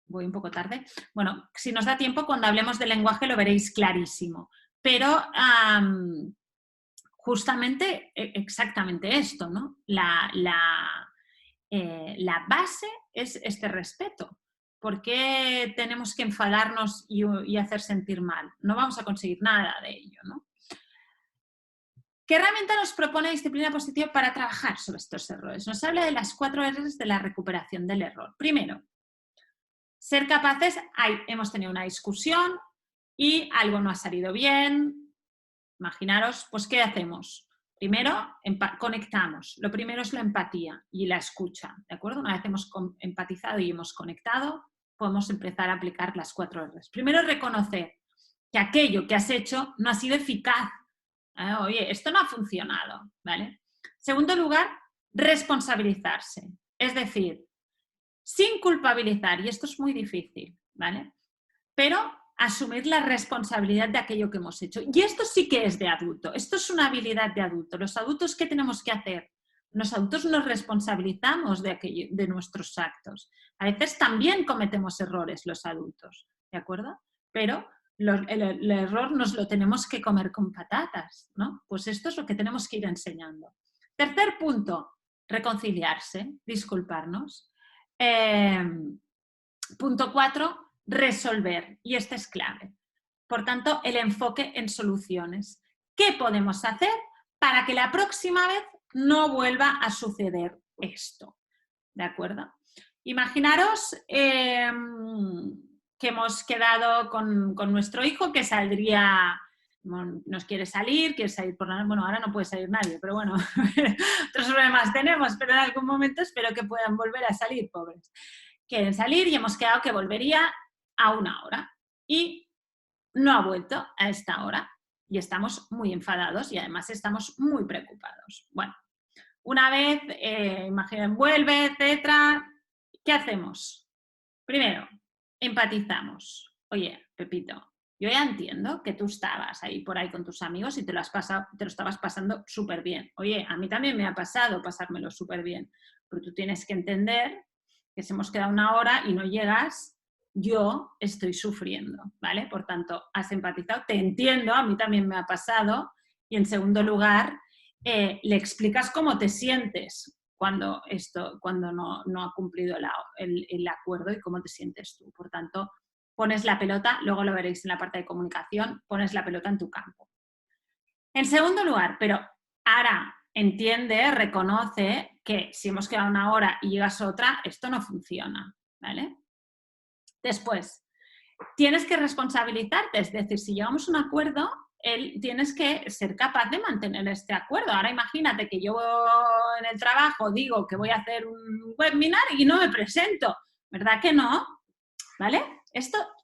voy un poco tarde, bueno, si nos da tiempo, cuando hablemos del lenguaje lo veréis clarísimo, pero justamente exactamente esto, ¿no? La base es este respeto. ¿Por qué tenemos que enfadarnos y hacer sentir mal? No vamos a conseguir nada de ello, ¿no? ¿Qué herramienta nos propone Disciplina Positiva para trabajar sobre estos errores? Nos habla de las 4 R's de la recuperación del error. Primero, ser capaces, hemos tenido una discusión y algo no ha salido bien. Imaginaros, pues, ¿qué hacemos? Primero, conectamos. Lo primero es la empatía y la escucha, ¿de acuerdo? Una vez hemos empatizado y hemos conectado, podemos empezar a aplicar las 4 R's. Primero, reconocer que aquello que has hecho no ha sido eficaz. Oye, esto no ha funcionado, ¿vale? Segundo lugar, responsabilizarse. Es decir, sin culpabilizar, y esto es muy difícil, ¿vale? Pero asumir la responsabilidad de aquello que hemos hecho. Y esto sí que es de adulto, esto es una habilidad de adulto. Los adultos, ¿qué tenemos que hacer? Los adultos nos responsabilizamos de nuestros actos. A veces también cometemos errores los adultos, ¿de acuerdo? Pero el error nos lo tenemos que comer con patatas, ¿no? Pues esto es lo que tenemos que ir enseñando. Tercer punto, reconciliarse, disculparnos. Punto 4, resolver. Y este es clave. Por tanto, el enfoque en soluciones. ¿Qué podemos hacer para que la próxima vez no vuelva a suceder esto? ¿De acuerdo? Imaginaros que hemos quedado con nuestro hijo que saldría, nos quiere salir por la noche. Bueno, ahora no puede salir nadie, pero bueno, otros problemas tenemos, pero en algún momento espero que puedan volver a salir, pobres. Quieren salir y hemos quedado que volvería a 1 hora y no ha vuelto a esta hora y estamos muy enfadados y además estamos muy preocupados. Bueno, una vez, imaginen, vuelve, etcétera, ¿qué hacemos? Primero, empatizamos. Oye, Pepito, yo ya entiendo que tú estabas ahí por ahí con tus amigos y te lo estabas pasando súper bien. Oye, a mí también me ha pasado pasármelo súper bien, pero tú tienes que entender que si hemos quedado 1 hora y no llegas, yo estoy sufriendo, ¿vale? Por tanto, has empatizado, te entiendo, a mí también me ha pasado. Y en segundo lugar, le explicas cómo te sientes cuando no ha cumplido el acuerdo y cómo te sientes tú. Por tanto, pones la pelota, luego lo veréis en la parte de comunicación, pones la pelota en tu campo. En segundo lugar, pero ahora entiende, reconoce que si hemos quedado 1 hora y llegas otra, esto no funciona, ¿vale? Después, tienes que responsabilizarte, es decir, si llegamos a un acuerdo, tienes que ser capaz de mantener este acuerdo. Ahora imagínate que yo en el trabajo digo que voy a hacer un webinar y no me presento, ¿verdad que no? ¿Vale?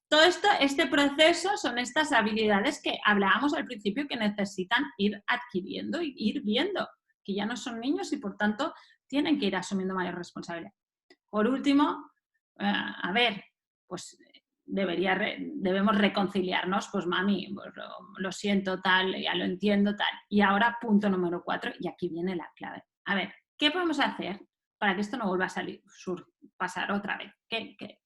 Todo esto, este proceso son estas habilidades que hablábamos al principio que necesitan ir adquiriendo y ir viendo, que ya no son niños y por tanto tienen que ir asumiendo mayor responsabilidad. Por último, a ver, pues debemos reconciliarnos, pues mami, pues lo siento, tal, ya lo entiendo, tal. Y ahora, punto número 4, y aquí viene la clave. A ver, ¿qué podemos hacer para que esto no vuelva a pasar otra vez?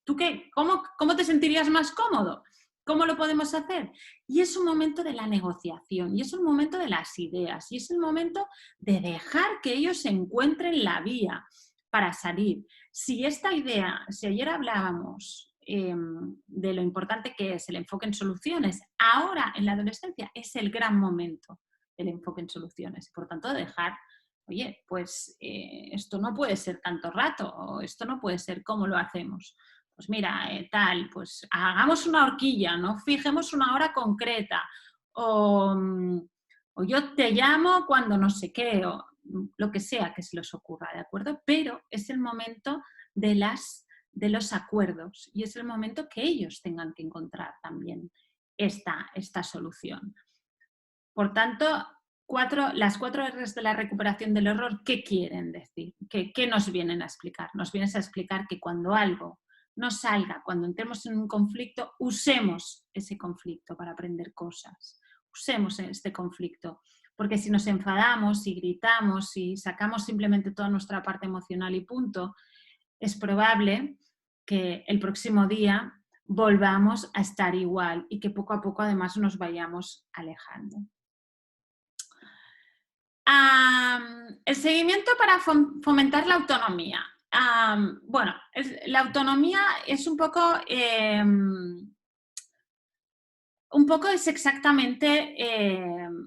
¿Tú qué? ¿Cómo te sentirías más cómodo? ¿Cómo lo podemos hacer? Y es un momento de la negociación, y es un momento de las ideas, y es el momento de dejar que ellos encuentren la vía para salir. Si ayer hablábamos de lo importante que es el enfoque en soluciones, ahora en la adolescencia es el gran momento del enfoque en soluciones. Por tanto, dejar, oye, pues esto no puede ser tanto rato, o esto no puede ser cómo lo hacemos. Pues mira, pues hagamos una horquilla, no fijemos una hora concreta, o yo te llamo cuando no sé qué, o lo que sea que se les ocurra, ¿de acuerdo? Pero es el momento de los acuerdos y es el momento que ellos tengan que encontrar también esta solución. Por tanto, las 4 R's de la recuperación del error, ¿qué quieren decir? ¿Qué nos vienen a explicar? Nos vienen a explicar que cuando algo no salga, cuando entremos en un conflicto, usemos ese conflicto para aprender cosas. Usemos este conflicto. Porque si nos enfadamos y gritamos y sacamos simplemente toda nuestra parte emocional y punto, es probable que el próximo día volvamos a estar igual y que poco a poco además nos vayamos alejando. El seguimiento para fomentar la autonomía. Bueno, la autonomía es un poco es exactamente,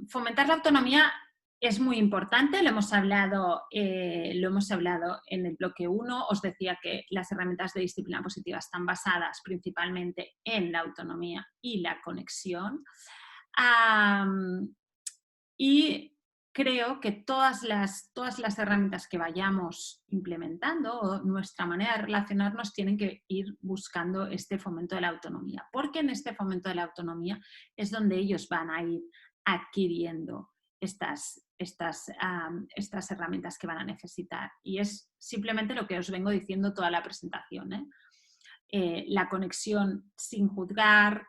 fomentar la autonomía es muy importante, lo hemos hablado en el bloque 1, os decía que las herramientas de disciplina positiva están basadas principalmente en la autonomía y la conexión. Y creo que todas las herramientas que vayamos implementando o nuestra manera de relacionarnos tienen que ir buscando este fomento de la autonomía, porque en este fomento de la autonomía es donde ellos van a ir adquiriendo estas herramientas que van a necesitar. Y es simplemente lo que os vengo diciendo toda la presentación, la conexión sin juzgar,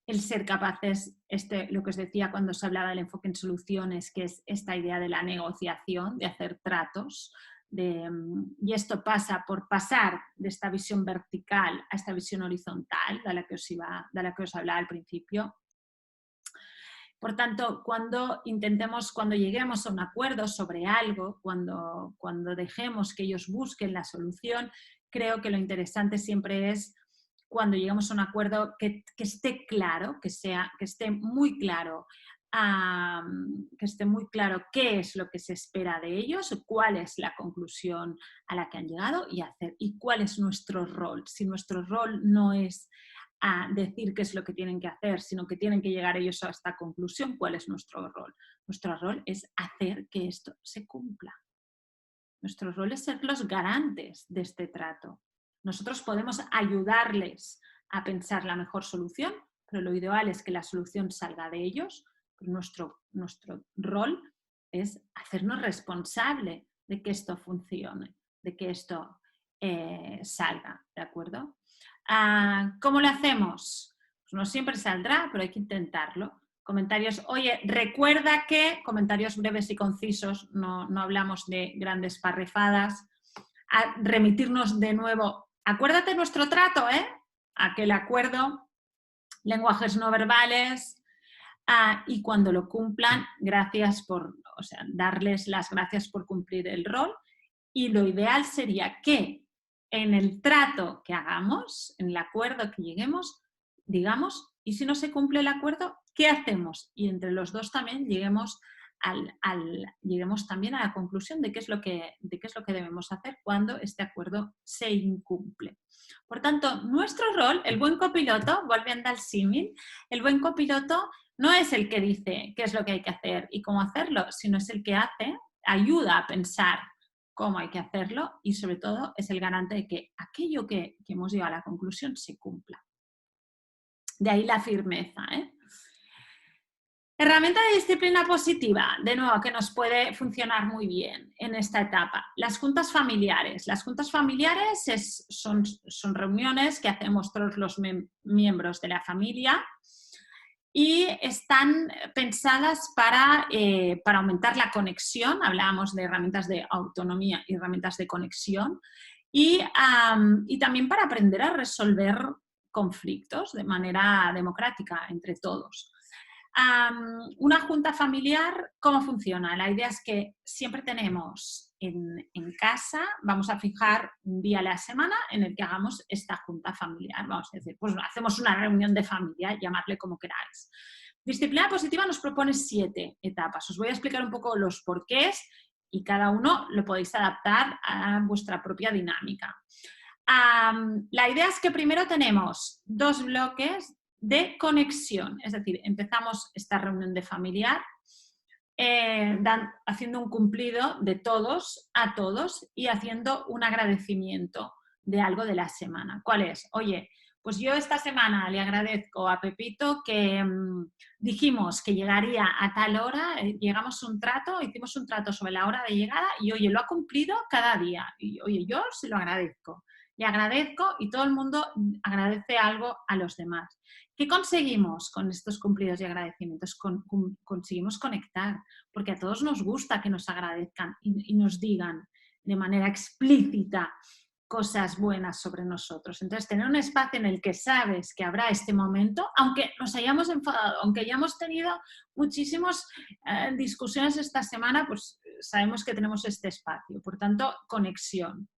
el ser capaces, lo que os decía cuando os hablaba del enfoque en soluciones, que es esta idea de la negociación, de hacer tratos, y esto pasa por pasar de esta visión vertical a esta visión horizontal, de la que os hablaba al principio. Por tanto, cuando lleguemos a un acuerdo sobre algo, cuando dejemos que ellos busquen la solución, creo que lo interesante siempre es cuando lleguemos a un acuerdo que esté claro, que esté muy claro qué es lo que se espera de ellos, cuál es la conclusión a la que han llegado y cuál es nuestro rol. Si nuestro rol no es a decir qué es lo que tienen que hacer, sino que tienen que llegar ellos a esta conclusión, ¿cuál es nuestro rol? Nuestro rol es hacer que esto se cumpla. Nuestro rol es ser los garantes de este trato. Nosotros podemos ayudarles a pensar la mejor solución, pero lo ideal es que la solución salga de ellos. Nuestro rol es hacernos responsable de que esto funcione, de que esto salga, ¿de acuerdo? ¿Cómo lo hacemos? Pues no siempre saldrá, pero hay que intentarlo. Comentarios, oye, recuerda que, comentarios breves y concisos, no hablamos de grandes parrefadas, a remitirnos de nuevo, acuérdate nuestro trato, aquel acuerdo, lenguajes no verbales, y cuando lo cumplan, darles las gracias por cumplir el rol, y lo ideal sería que en el trato que hagamos, en el acuerdo que lleguemos, digamos, y si no se cumple el acuerdo, ¿qué hacemos? Y entre los dos también lleguemos también a la conclusión de qué es lo que debemos hacer cuando este acuerdo se incumple. Por tanto, nuestro rol, el buen copiloto, volviendo al símil, el buen copiloto no es el que dice qué es lo que hay que hacer y cómo hacerlo, sino es el que ayuda a pensar cómo hay que hacerlo y sobre todo es el garante de que aquello que hemos llegado a la conclusión se cumpla. De ahí la firmeza. Herramienta de disciplina positiva, de nuevo, que nos puede funcionar muy bien en esta etapa. Las juntas familiares. Las juntas familiares son reuniones que hacemos todos los miembros de la familia y están pensadas para aumentar la conexión. Hablábamos de herramientas de autonomía y herramientas de conexión y también para aprender a resolver conflictos de manera democrática entre todos. Una junta familiar, ¿cómo funciona? La idea es que siempre tenemos en casa, vamos a fijar un día a la semana en el que hagamos esta junta familiar. Vamos a decir, pues hacemos una reunión de familia, llamadle como queráis. Disciplina positiva nos propone 7 etapas. Os voy a explicar un poco los porqués y cada uno lo podéis adaptar a vuestra propia dinámica. La idea es que primero tenemos 2 bloques de conexión, es decir, empezamos esta reunión de familiar haciendo un cumplido de todos a todos y haciendo un agradecimiento de algo de la semana. ¿Cuál es? Oye, pues yo esta semana le agradezco a Pepito que dijimos que llegaría a tal hora, hicimos un trato sobre la hora de llegada y oye, lo ha cumplido cada día y oye, yo se lo agradezco. Le agradezco y todo el mundo agradece algo a los demás. ¿Qué conseguimos con estos cumplidos y agradecimientos? Conseguimos conectar, porque a todos nos gusta que nos agradezcan y nos digan de manera explícita cosas buenas sobre nosotros. Entonces, tener un espacio en el que sabes que habrá este momento, aunque nos hayamos enfadado, aunque hayamos tenido muchísimas discusiones esta semana, pues sabemos que tenemos este espacio, por tanto, conexión.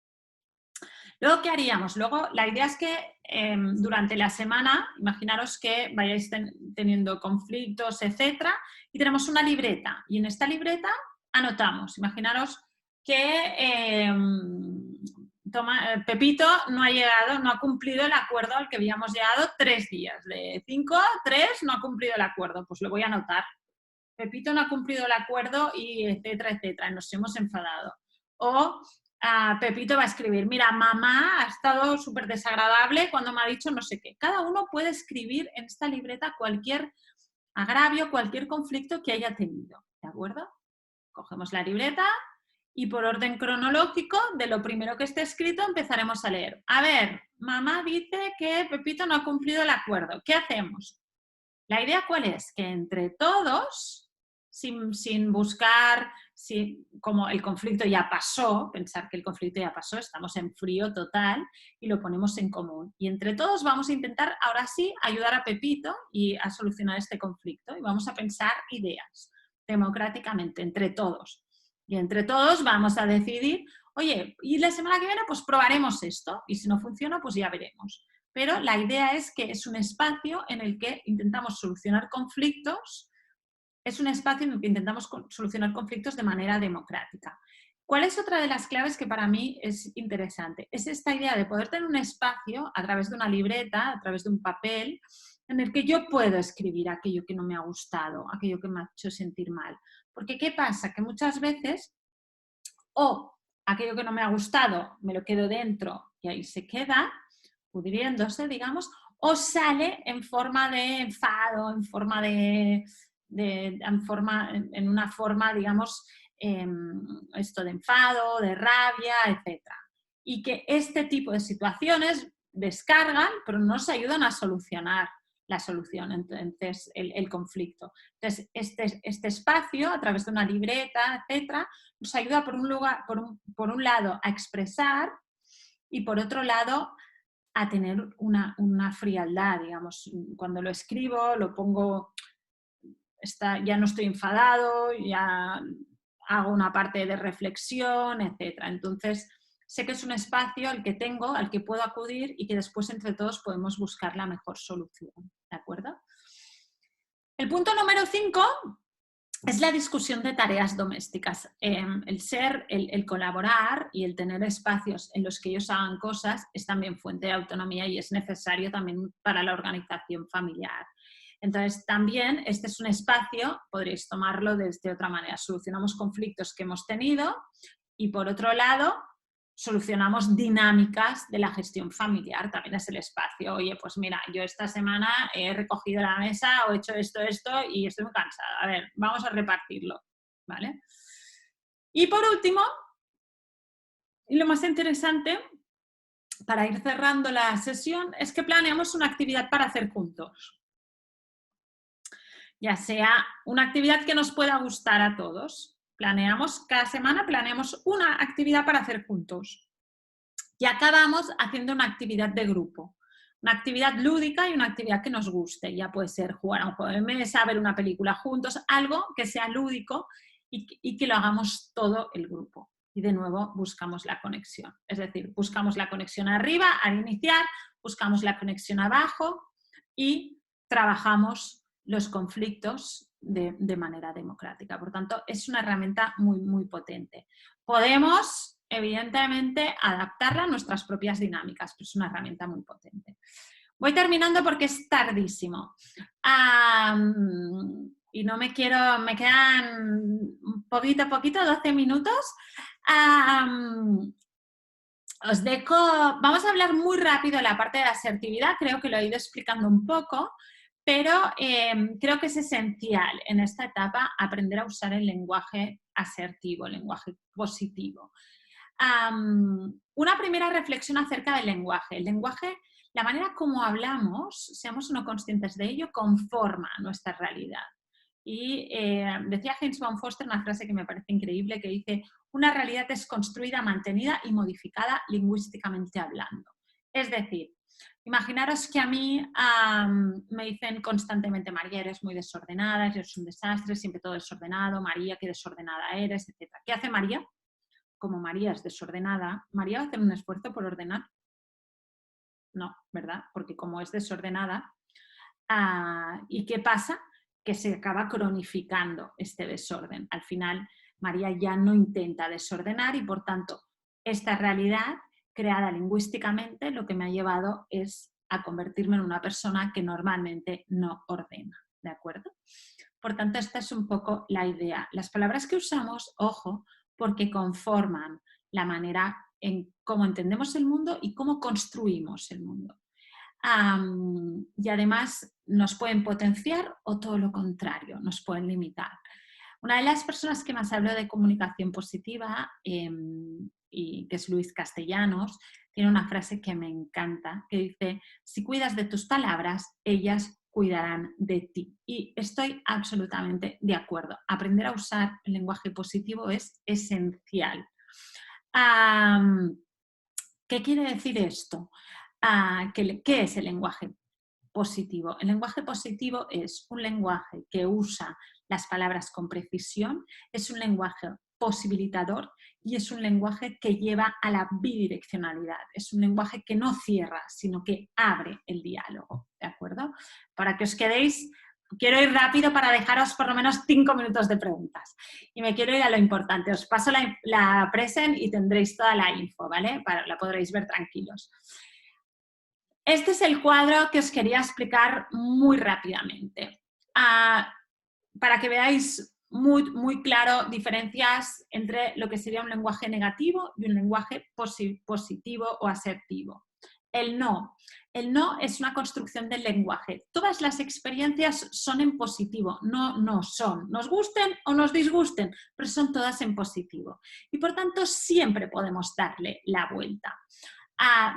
Luego, ¿qué haríamos? Luego, la idea es que durante la semana, imaginaros que vayáis teniendo conflictos, etcétera, y tenemos una libreta. Y en esta libreta anotamos. Imaginaros que Pepito no ha llegado, no ha cumplido el acuerdo al que habíamos llegado 3 días. De 5 a 3 no ha cumplido el acuerdo. Pues lo voy a anotar. Pepito no ha cumplido el acuerdo y etcétera, etcétera. Nos hemos enfadado. O Pepito va a escribir, mira, mamá ha estado súper desagradable cuando me ha dicho no sé qué. Cada uno puede escribir en esta libreta cualquier agravio, cualquier conflicto que haya tenido, ¿de acuerdo? Cogemos la libreta y por orden cronológico, de lo primero que esté escrito, empezaremos a leer. A ver, mamá dice que Pepito no ha cumplido el acuerdo. ¿Qué hacemos? La idea, ¿cuál es? Que entre todos, sin buscar, como el conflicto ya pasó, pensar que el conflicto ya pasó, estamos en frío total y lo ponemos en común. Y entre todos vamos a intentar, ahora sí, ayudar a Pepito y a solucionar este conflicto. Y vamos a pensar ideas democráticamente, entre todos. Y entre todos vamos a decidir, oye, y la semana que viene pues probaremos esto y si no funciona pues ya veremos. Pero la idea es que es un espacio en el que intentamos solucionar conflictos, es un espacio en el que intentamos solucionar conflictos de manera democrática. ¿Cuál es otra de las claves que para mí es interesante? Es esta idea de poder tener un espacio a través de una libreta, a través de un papel, en el que yo puedo escribir aquello que no me ha gustado, aquello que me ha hecho sentir mal. Porque ¿qué pasa? Que muchas veces, o aquello que no me ha gustado me lo quedo dentro y ahí se queda, pudriéndose, digamos, o sale en forma de enfado, en forma en una forma, digamos, esto de enfado, de rabia, etc. Y que este tipo de situaciones descargan, pero no nos ayudan a solucionar la solución, entonces el conflicto. Entonces, este espacio, a través de una libreta, etcétera, nos ayuda por un lado a expresar y por otro lado a tener una frialdad, digamos. Cuando lo escribo, lo pongo, ya no estoy enfadado, ya hago una parte de reflexión, etc. Entonces, sé que es un espacio al que tengo, al que puedo acudir y que después entre todos podemos buscar la mejor solución, ¿de acuerdo? El punto número 5 es la discusión de tareas domésticas. El colaborar y el tener espacios en los que ellos hagan cosas es también fuente de autonomía y es necesario también para la organización familiar. Entonces, también este es un espacio, podréis tomarlo desde otra manera. Solucionamos conflictos que hemos tenido y, por otro lado, solucionamos dinámicas de la gestión familiar. También es el espacio. Oye, pues mira, yo esta semana he recogido la mesa o he hecho esto y estoy muy cansada. A ver, vamos a repartirlo, ¿vale? Y por último, y lo más interesante, para ir cerrando la sesión, es que planeamos una actividad para hacer juntos. Ya sea una actividad que nos pueda gustar a todos. Cada semana planeamos una actividad para hacer juntos. Y acabamos haciendo una actividad de grupo. Una actividad lúdica y una actividad que nos guste. Ya puede ser jugar a un juego de mesa, ver una película juntos, algo que sea lúdico y que lo hagamos todo el grupo. Y de nuevo buscamos la conexión. Es decir, buscamos la conexión arriba al iniciar, buscamos la conexión abajo y trabajamos los conflictos de manera democrática. Por tanto, es una herramienta muy, muy potente. Podemos, evidentemente, adaptarla a nuestras propias dinámicas, pero es una herramienta muy potente. Voy terminando porque es tardísimo. Y no me quedan poquito a poquito, 12 minutos. Os dejo, vamos a hablar muy rápido de la parte de la asertividad, creo que lo he ido explicando un poco, pero creo que es esencial en esta etapa aprender a usar el lenguaje asertivo, el lenguaje positivo. Una primera reflexión acerca del lenguaje. El lenguaje, la manera como hablamos, seamos o no conscientes de ello, conforma nuestra realidad. Y decía James Van Foster una frase que me parece increíble, que dice: una realidad es construida, mantenida y modificada lingüísticamente hablando. Es decir, Imaginaros que a mí me dicen constantemente, María, eres muy desordenada, eres un desastre, siempre todo desordenado, María, qué desordenada eres, etc. ¿Qué hace María? Como María es desordenada, ¿María va a hacer un esfuerzo por ordenar? No, ¿verdad? Porque como es desordenada, ¿y qué pasa? Que se acaba cronificando este desorden. Al final, María ya no intenta desordenar y, por tanto, esta realidad creada lingüísticamente lo que me ha llevado es a convertirme en una persona que normalmente no ordena, ¿de acuerdo? Por tanto, esta es un poco la idea. Las palabras que usamos, ojo, porque conforman la manera en cómo entendemos el mundo y cómo construimos el mundo. Y además nos pueden potenciar o todo lo contrario, nos pueden limitar. Una de las personas que más habló de comunicación positiva, y que es Luis Castellanos, tiene una frase que me encanta, que dice, si cuidas de tus palabras, ellas cuidarán de ti. Y estoy absolutamente de acuerdo. Aprender a usar el lenguaje positivo es esencial. ¿Qué quiere decir esto? ¿Qué es el lenguaje positivo? El lenguaje positivo es un lenguaje que usa las palabras con precisión, es un lenguaje posibilitador y es un lenguaje que lleva a la bidireccionalidad. Es un lenguaje que no cierra, sino que abre el diálogo, ¿de acuerdo? Para que os quedéis, quiero ir rápido para dejaros por lo menos 5 minutos de preguntas. Y me quiero ir a lo importante. Os paso la present y tendréis toda la info, ¿vale? La podréis ver tranquilos. Este es el cuadro que os quería explicar muy rápidamente. Para que veáis muy claro diferencias entre lo que sería un lenguaje negativo y un lenguaje positivo o asertivo. El no. El no es una construcción del lenguaje. Todas las experiencias son en positivo, no son. Nos gusten o nos disgusten, pero son todas en positivo. Y por tanto siempre podemos darle la vuelta.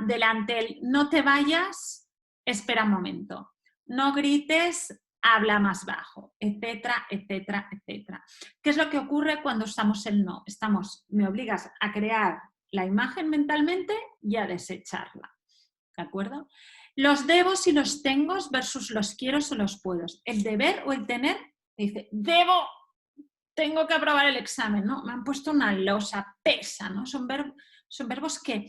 Delante el no te vayas, espera un momento. No grites, habla más bajo, etcétera, etcétera, etcétera. ¿Qué es lo que ocurre cuando usamos el no? Me obligas a crear la imagen mentalmente y a desecharla. ¿De acuerdo? Los debos y los tengos versus los quiero o los puedo. El deber o el tener, dice, tengo que aprobar el examen, ¿no? Me han puesto una losa, pesa, ¿no? Son verbos que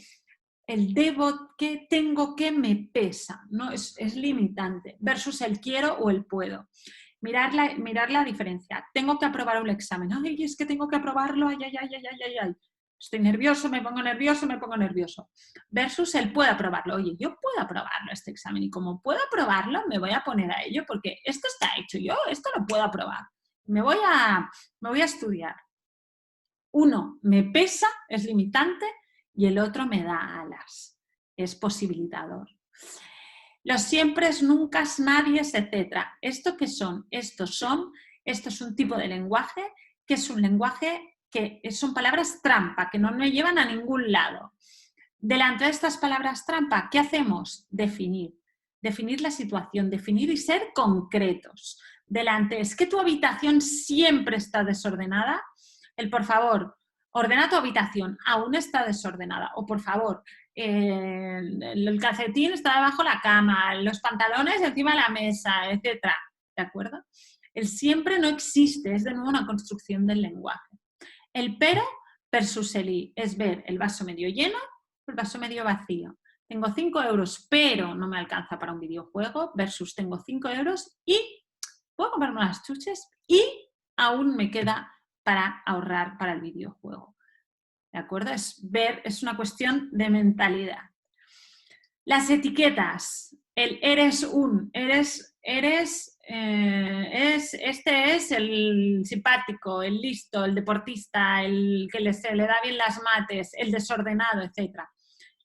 el debo, que tengo que, me pesa, ¿no? Es limitante, versus el quiero o el puedo. Mirar la diferencia. Tengo que aprobar un examen. Ay, es que tengo que aprobarlo, ay. Estoy nervioso, me pongo nervioso. Versus el puedo aprobarlo. Oye, yo puedo aprobarlo este examen y como puedo aprobarlo, me voy a poner a ello porque esto está hecho, yo esto lo puedo aprobar. Me voy a estudiar. Uno me pesa, es limitante, y el otro me da alas, es posibilitador. Los siempres, nunca, nadie, etc. ¿Esto qué son? Esto es un tipo de lenguaje que es un lenguaje que son palabras trampa, que no me llevan a ningún lado. Delante de estas palabras trampa, ¿qué hacemos? Definir la situación, definir y ser concretos. Delante, ¿es que tu habitación siempre está desordenada? Por favor, ordena tu habitación, aún está desordenada. O por favor, el calcetín está debajo de la cama, los pantalones encima de la mesa, etc. ¿De acuerdo? El siempre no existe, es de nuevo una construcción del lenguaje. El pero versus el y es ver el vaso medio lleno o el vaso medio vacío. Tengo 5 euros, pero no me alcanza para un videojuego, versus tengo 5 euros y puedo comprarme unas chuches y aún me queda para ahorrar para el videojuego. ¿De acuerdo? Es una cuestión de mentalidad. Las etiquetas, el eres un, este es el simpático, el listo, el deportista, el que se le da bien las mates, el desordenado, etc.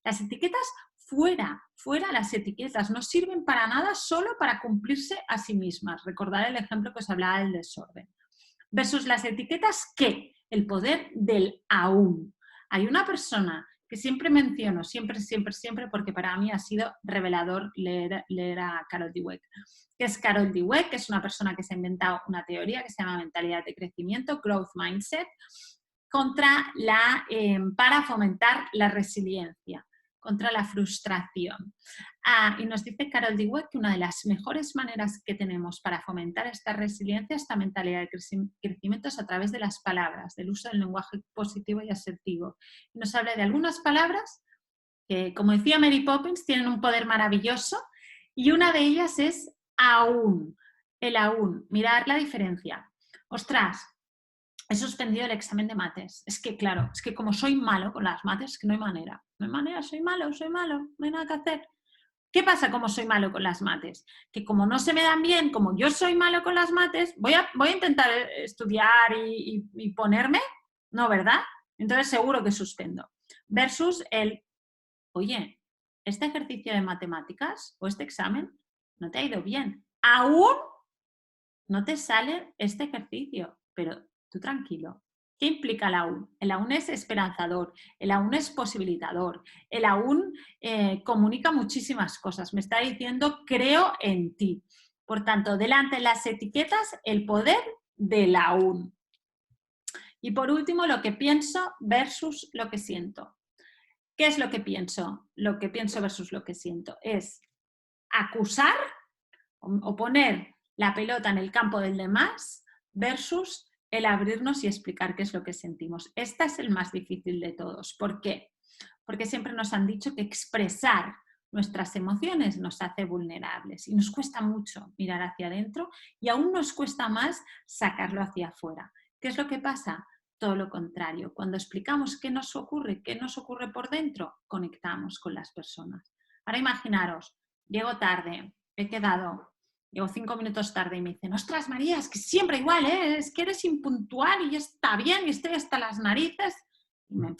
Las etiquetas fuera las etiquetas, no sirven para nada, solo para cumplirse a sí mismas. Recordad el ejemplo que os hablaba del desorden. Versus las etiquetas, ¿qué? El poder del aún. Hay una persona que siempre menciono, siempre, porque para mí ha sido revelador leer a Carol Dweck. ¿Qué es Carol Dweck? Que es una persona que se ha inventado una teoría que se llama mentalidad de crecimiento, growth mindset, para fomentar la resiliencia. contra la frustración. Y nos dice Carol Dweck que una de las mejores maneras que tenemos para fomentar esta resiliencia, esta mentalidad de crecimiento es a través de las palabras, del uso del lenguaje positivo y asertivo. Nos habla de algunas palabras que, como decía Mary Poppins, tienen un poder maravilloso y una de ellas es aún, el aún, mirar la diferencia. Ostras, he suspendido el examen de mates. Es que, claro, es que como soy malo con las mates, es que no hay manera. No hay manera, soy malo, no hay nada que hacer. ¿Qué pasa como soy malo con las mates? Que como no se me dan bien, como yo soy malo con las mates, voy a intentar estudiar y ponerme, ¿no, verdad? Entonces seguro que suspendo. Versus el, oye, este ejercicio de matemáticas o este examen no te ha ido bien. Aún no te sale este ejercicio, pero tú tranquilo. ¿Qué implica el aún? El aún es esperanzador, el aún es posibilitador, el aún comunica muchísimas cosas. Me está diciendo, creo en ti. Por tanto, delante de las etiquetas, el poder del aún. Y por último, lo que pienso versus lo que siento. ¿Qué es lo que pienso? Lo que pienso versus lo que siento es acusar o poner la pelota en el campo del demás versus el abrirnos y explicar qué es lo que sentimos. Este es el más difícil de todos. ¿Por qué? Porque siempre nos han dicho que expresar nuestras emociones nos hace vulnerables y nos cuesta mucho mirar hacia adentro y aún nos cuesta más sacarlo hacia afuera. ¿Qué es lo que pasa? Todo lo contrario. Cuando explicamos qué nos ocurre por dentro, conectamos con las personas. Ahora imaginaros, llego tarde, he quedado, llego 5 minutos tarde y me dicen, ostras María, es que siempre igual, ¿eh? Es que eres impuntual y ya está bien y estoy hasta las narices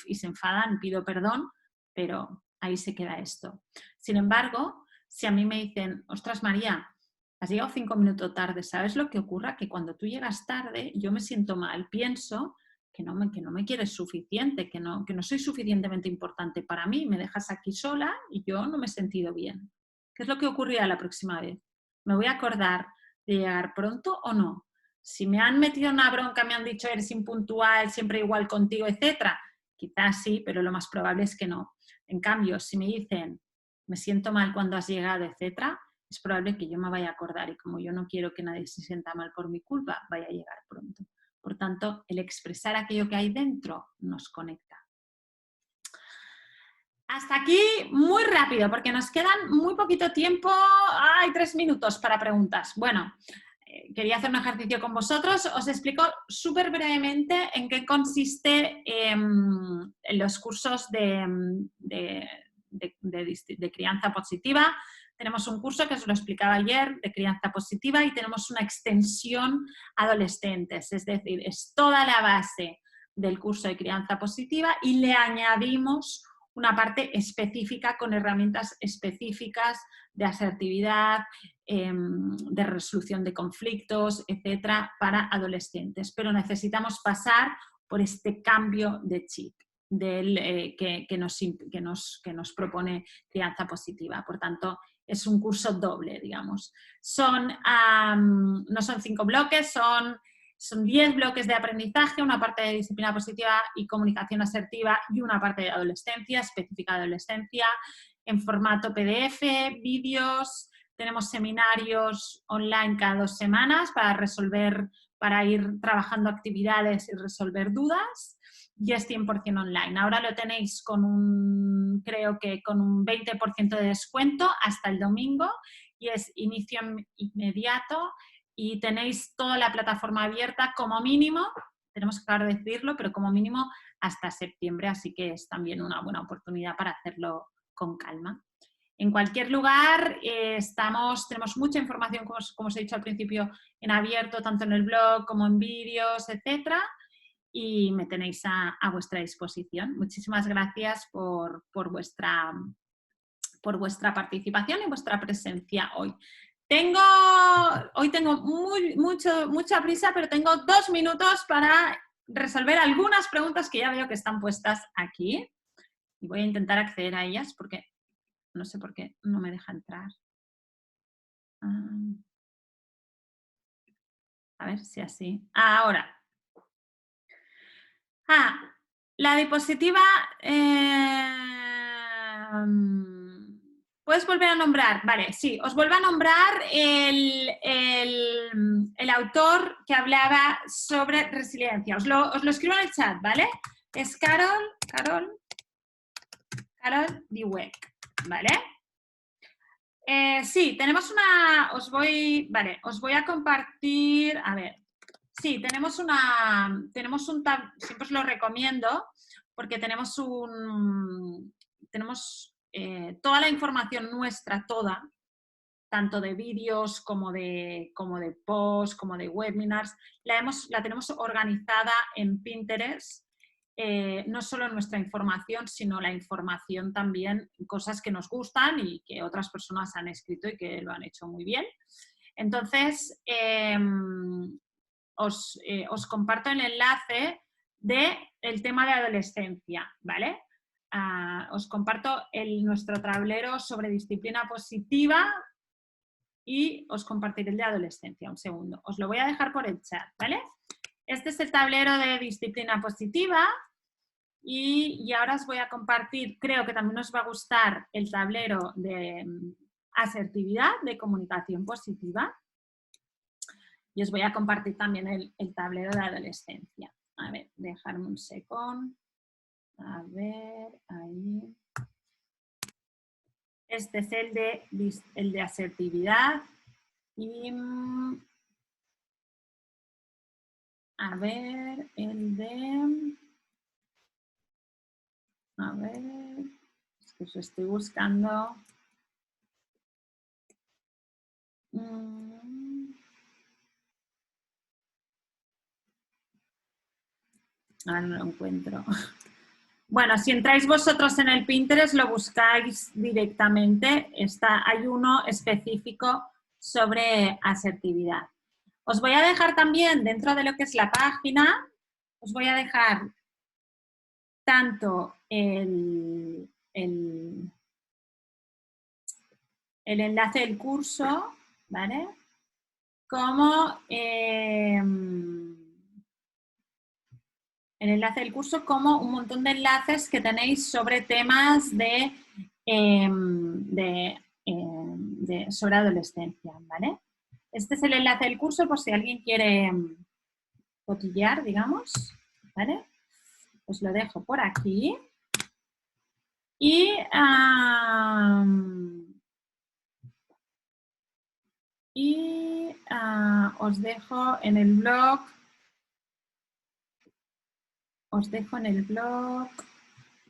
y se enfadan, pido perdón, pero ahí se queda esto. Sin embargo, si a mí me dicen, ostras María, has llegado 5 minutos tarde, ¿sabes lo que ocurre? Que cuando tú llegas tarde yo me siento mal, pienso que no me quieres suficiente, que no soy suficientemente importante para mí, me dejas aquí sola y yo no me he sentido bien. ¿Qué es lo que ocurrirá la próxima vez? ¿Me voy a acordar de llegar pronto o no? Si me han metido una bronca, me han dicho eres impuntual, siempre igual contigo, etcétera, quizás sí, pero lo más probable es que no. En cambio, si me dicen me siento mal cuando has llegado, etcétera, es probable que yo me vaya a acordar y como yo no quiero que nadie se sienta mal por mi culpa, vaya a llegar pronto. Por tanto, el expresar aquello que hay dentro nos conecta. Hasta aquí muy rápido, porque nos quedan muy poquito tiempo. Hay 3 minutos para preguntas. Bueno, quería hacer un ejercicio con vosotros. Os explico súper brevemente en qué consiste en los cursos de crianza positiva. Tenemos un curso que os lo explicaba ayer de crianza positiva y tenemos una extensión adolescentes, es decir, es toda la base del curso de crianza positiva y le añadimos una parte específica con herramientas específicas de asertividad, de resolución de conflictos, etcétera, para adolescentes. Pero necesitamos pasar por este cambio de chip que nos propone crianza positiva. Por tanto, es un curso doble, digamos. No son 5 bloques, son 10 bloques de aprendizaje, una parte de disciplina positiva y comunicación asertiva y una parte de adolescencia, específica de adolescencia, en formato PDF, vídeos, tenemos seminarios online cada 2 semanas para ir trabajando actividades y resolver dudas y es 100% online. Ahora lo tenéis creo que con un 20% de descuento hasta el domingo y es inicio inmediato y tenéis toda la plataforma abierta como mínimo, tenemos que acabar de decirlo, pero como mínimo hasta septiembre, así que es también una buena oportunidad para hacerlo con calma. En cualquier lugar tenemos mucha información, como os he dicho al principio, en abierto, tanto en el blog como en vídeos, etcétera, y me tenéis a vuestra disposición. Muchísimas gracias por vuestra participación y vuestra presencia hoy. Hoy tengo mucha prisa, pero tengo 2 minutos para resolver algunas preguntas que ya veo que están puestas aquí. Y voy a intentar acceder a ellas porque no sé por qué no me deja entrar. A ver si así. Ahora. La diapositiva. ¿Puedes volver a nombrar? Vale, sí, os vuelvo a nombrar el autor que hablaba sobre resiliencia. Os lo escribo en el chat, ¿vale? Es Carol Dweck, ¿vale? Sí, tenemos una... os voy a compartir... A ver, sí, tenemos un tab, siempre os lo recomiendo, porque tenemos toda la información nuestra, toda, tanto de vídeos como de posts, como de webinars, la tenemos organizada en Pinterest, no solo nuestra información, sino la información también, cosas que nos gustan y que otras personas han escrito y que lo han hecho muy bien. Entonces, os comparto el enlace del tema de adolescencia, ¿vale? Os comparto nuestro tablero sobre disciplina positiva y os compartiré el de adolescencia. Un segundo. Os lo voy a dejar por el chat, ¿vale? Este es el tablero de disciplina positiva y ahora os voy a compartir, creo que también os va a gustar el tablero de asertividad, de comunicación positiva. Y os voy a compartir también el tablero de adolescencia. A ver, dejarme un segundo. A ver, ahí. Este es el de asertividad. Y a ver, a ver, es que os estoy buscando. Ahora no lo encuentro. Bueno, si entráis vosotros en el Pinterest, lo buscáis directamente. Hay uno específico sobre asertividad. Os voy a dejar también, dentro de lo que es la página, os voy a dejar tanto el enlace del curso, ¿vale? Como el enlace del curso, como un montón de enlaces que tenéis sobre temas sobre adolescencia, ¿vale? Este es el enlace del curso por si alguien quiere cotillear, digamos, ¿vale? Os lo dejo por aquí. Y os dejo en el blog.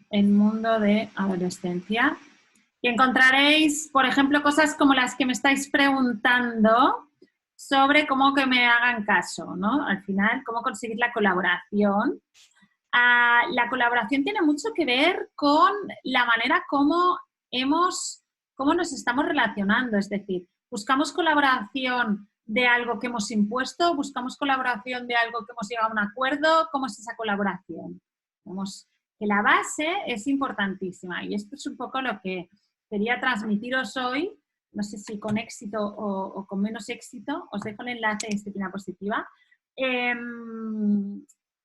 El mundo de adolescencia. Y encontraréis, por ejemplo, cosas como las que me estáis preguntando sobre cómo que me hagan caso, ¿no? Al final, cómo conseguir la colaboración. La colaboración tiene mucho que ver con la manera cómo nos estamos relacionando, es decir, buscamos colaboración de algo que hemos impuesto, buscamos colaboración de algo que hemos llegado a un acuerdo, ¿cómo es esa colaboración? Vemos que la base es importantísima y esto es un poco lo que quería transmitiros hoy, no sé si con éxito o con menos éxito, os dejo el enlace de disciplina positiva.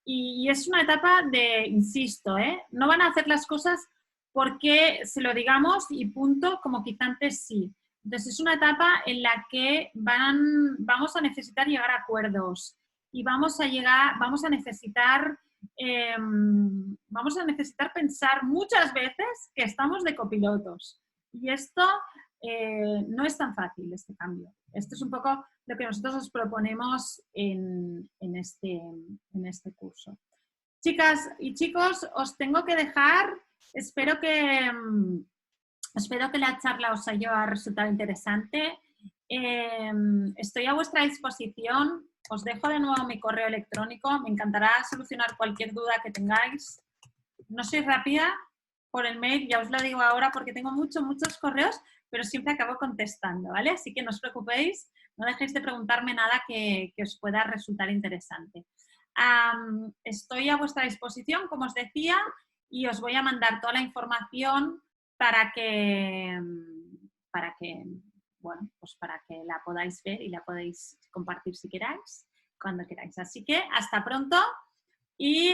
Y es una etapa de, insisto, no van a hacer las cosas porque se lo digamos y punto, como quizá antes sí. Entonces es una etapa en la que vamos a necesitar llegar a acuerdos y vamos a necesitar pensar muchas veces que estamos de copilotos. Y esto no es tan fácil, este cambio. Esto es un poco lo que nosotros os proponemos en este curso. Chicas y chicos, os tengo que dejar. Espero que la charla os haya resultado interesante. Estoy a vuestra disposición. Os dejo de nuevo mi correo electrónico. Me encantará solucionar cualquier duda que tengáis. No soy rápida por el mail, ya os lo digo ahora porque tengo muchos correos, pero siempre acabo contestando, ¿vale? Así que no os preocupéis, no dejéis de preguntarme nada que os pueda resultar interesante. Estoy a vuestra disposición, como os decía, y os voy a mandar toda la información para que la podáis ver y la podéis compartir si queráis, cuando queráis. Así que hasta pronto Y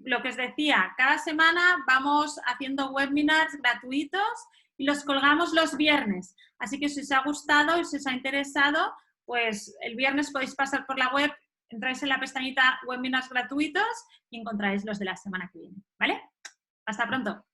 lo que os decía, cada semana vamos haciendo webinars gratuitos y los colgamos los viernes. Así que si os ha gustado y si os ha interesado, pues el viernes podéis pasar por la web, entráis en la pestañita webinars gratuitos y encontráis los de la semana que viene. ¿Vale? Hasta pronto.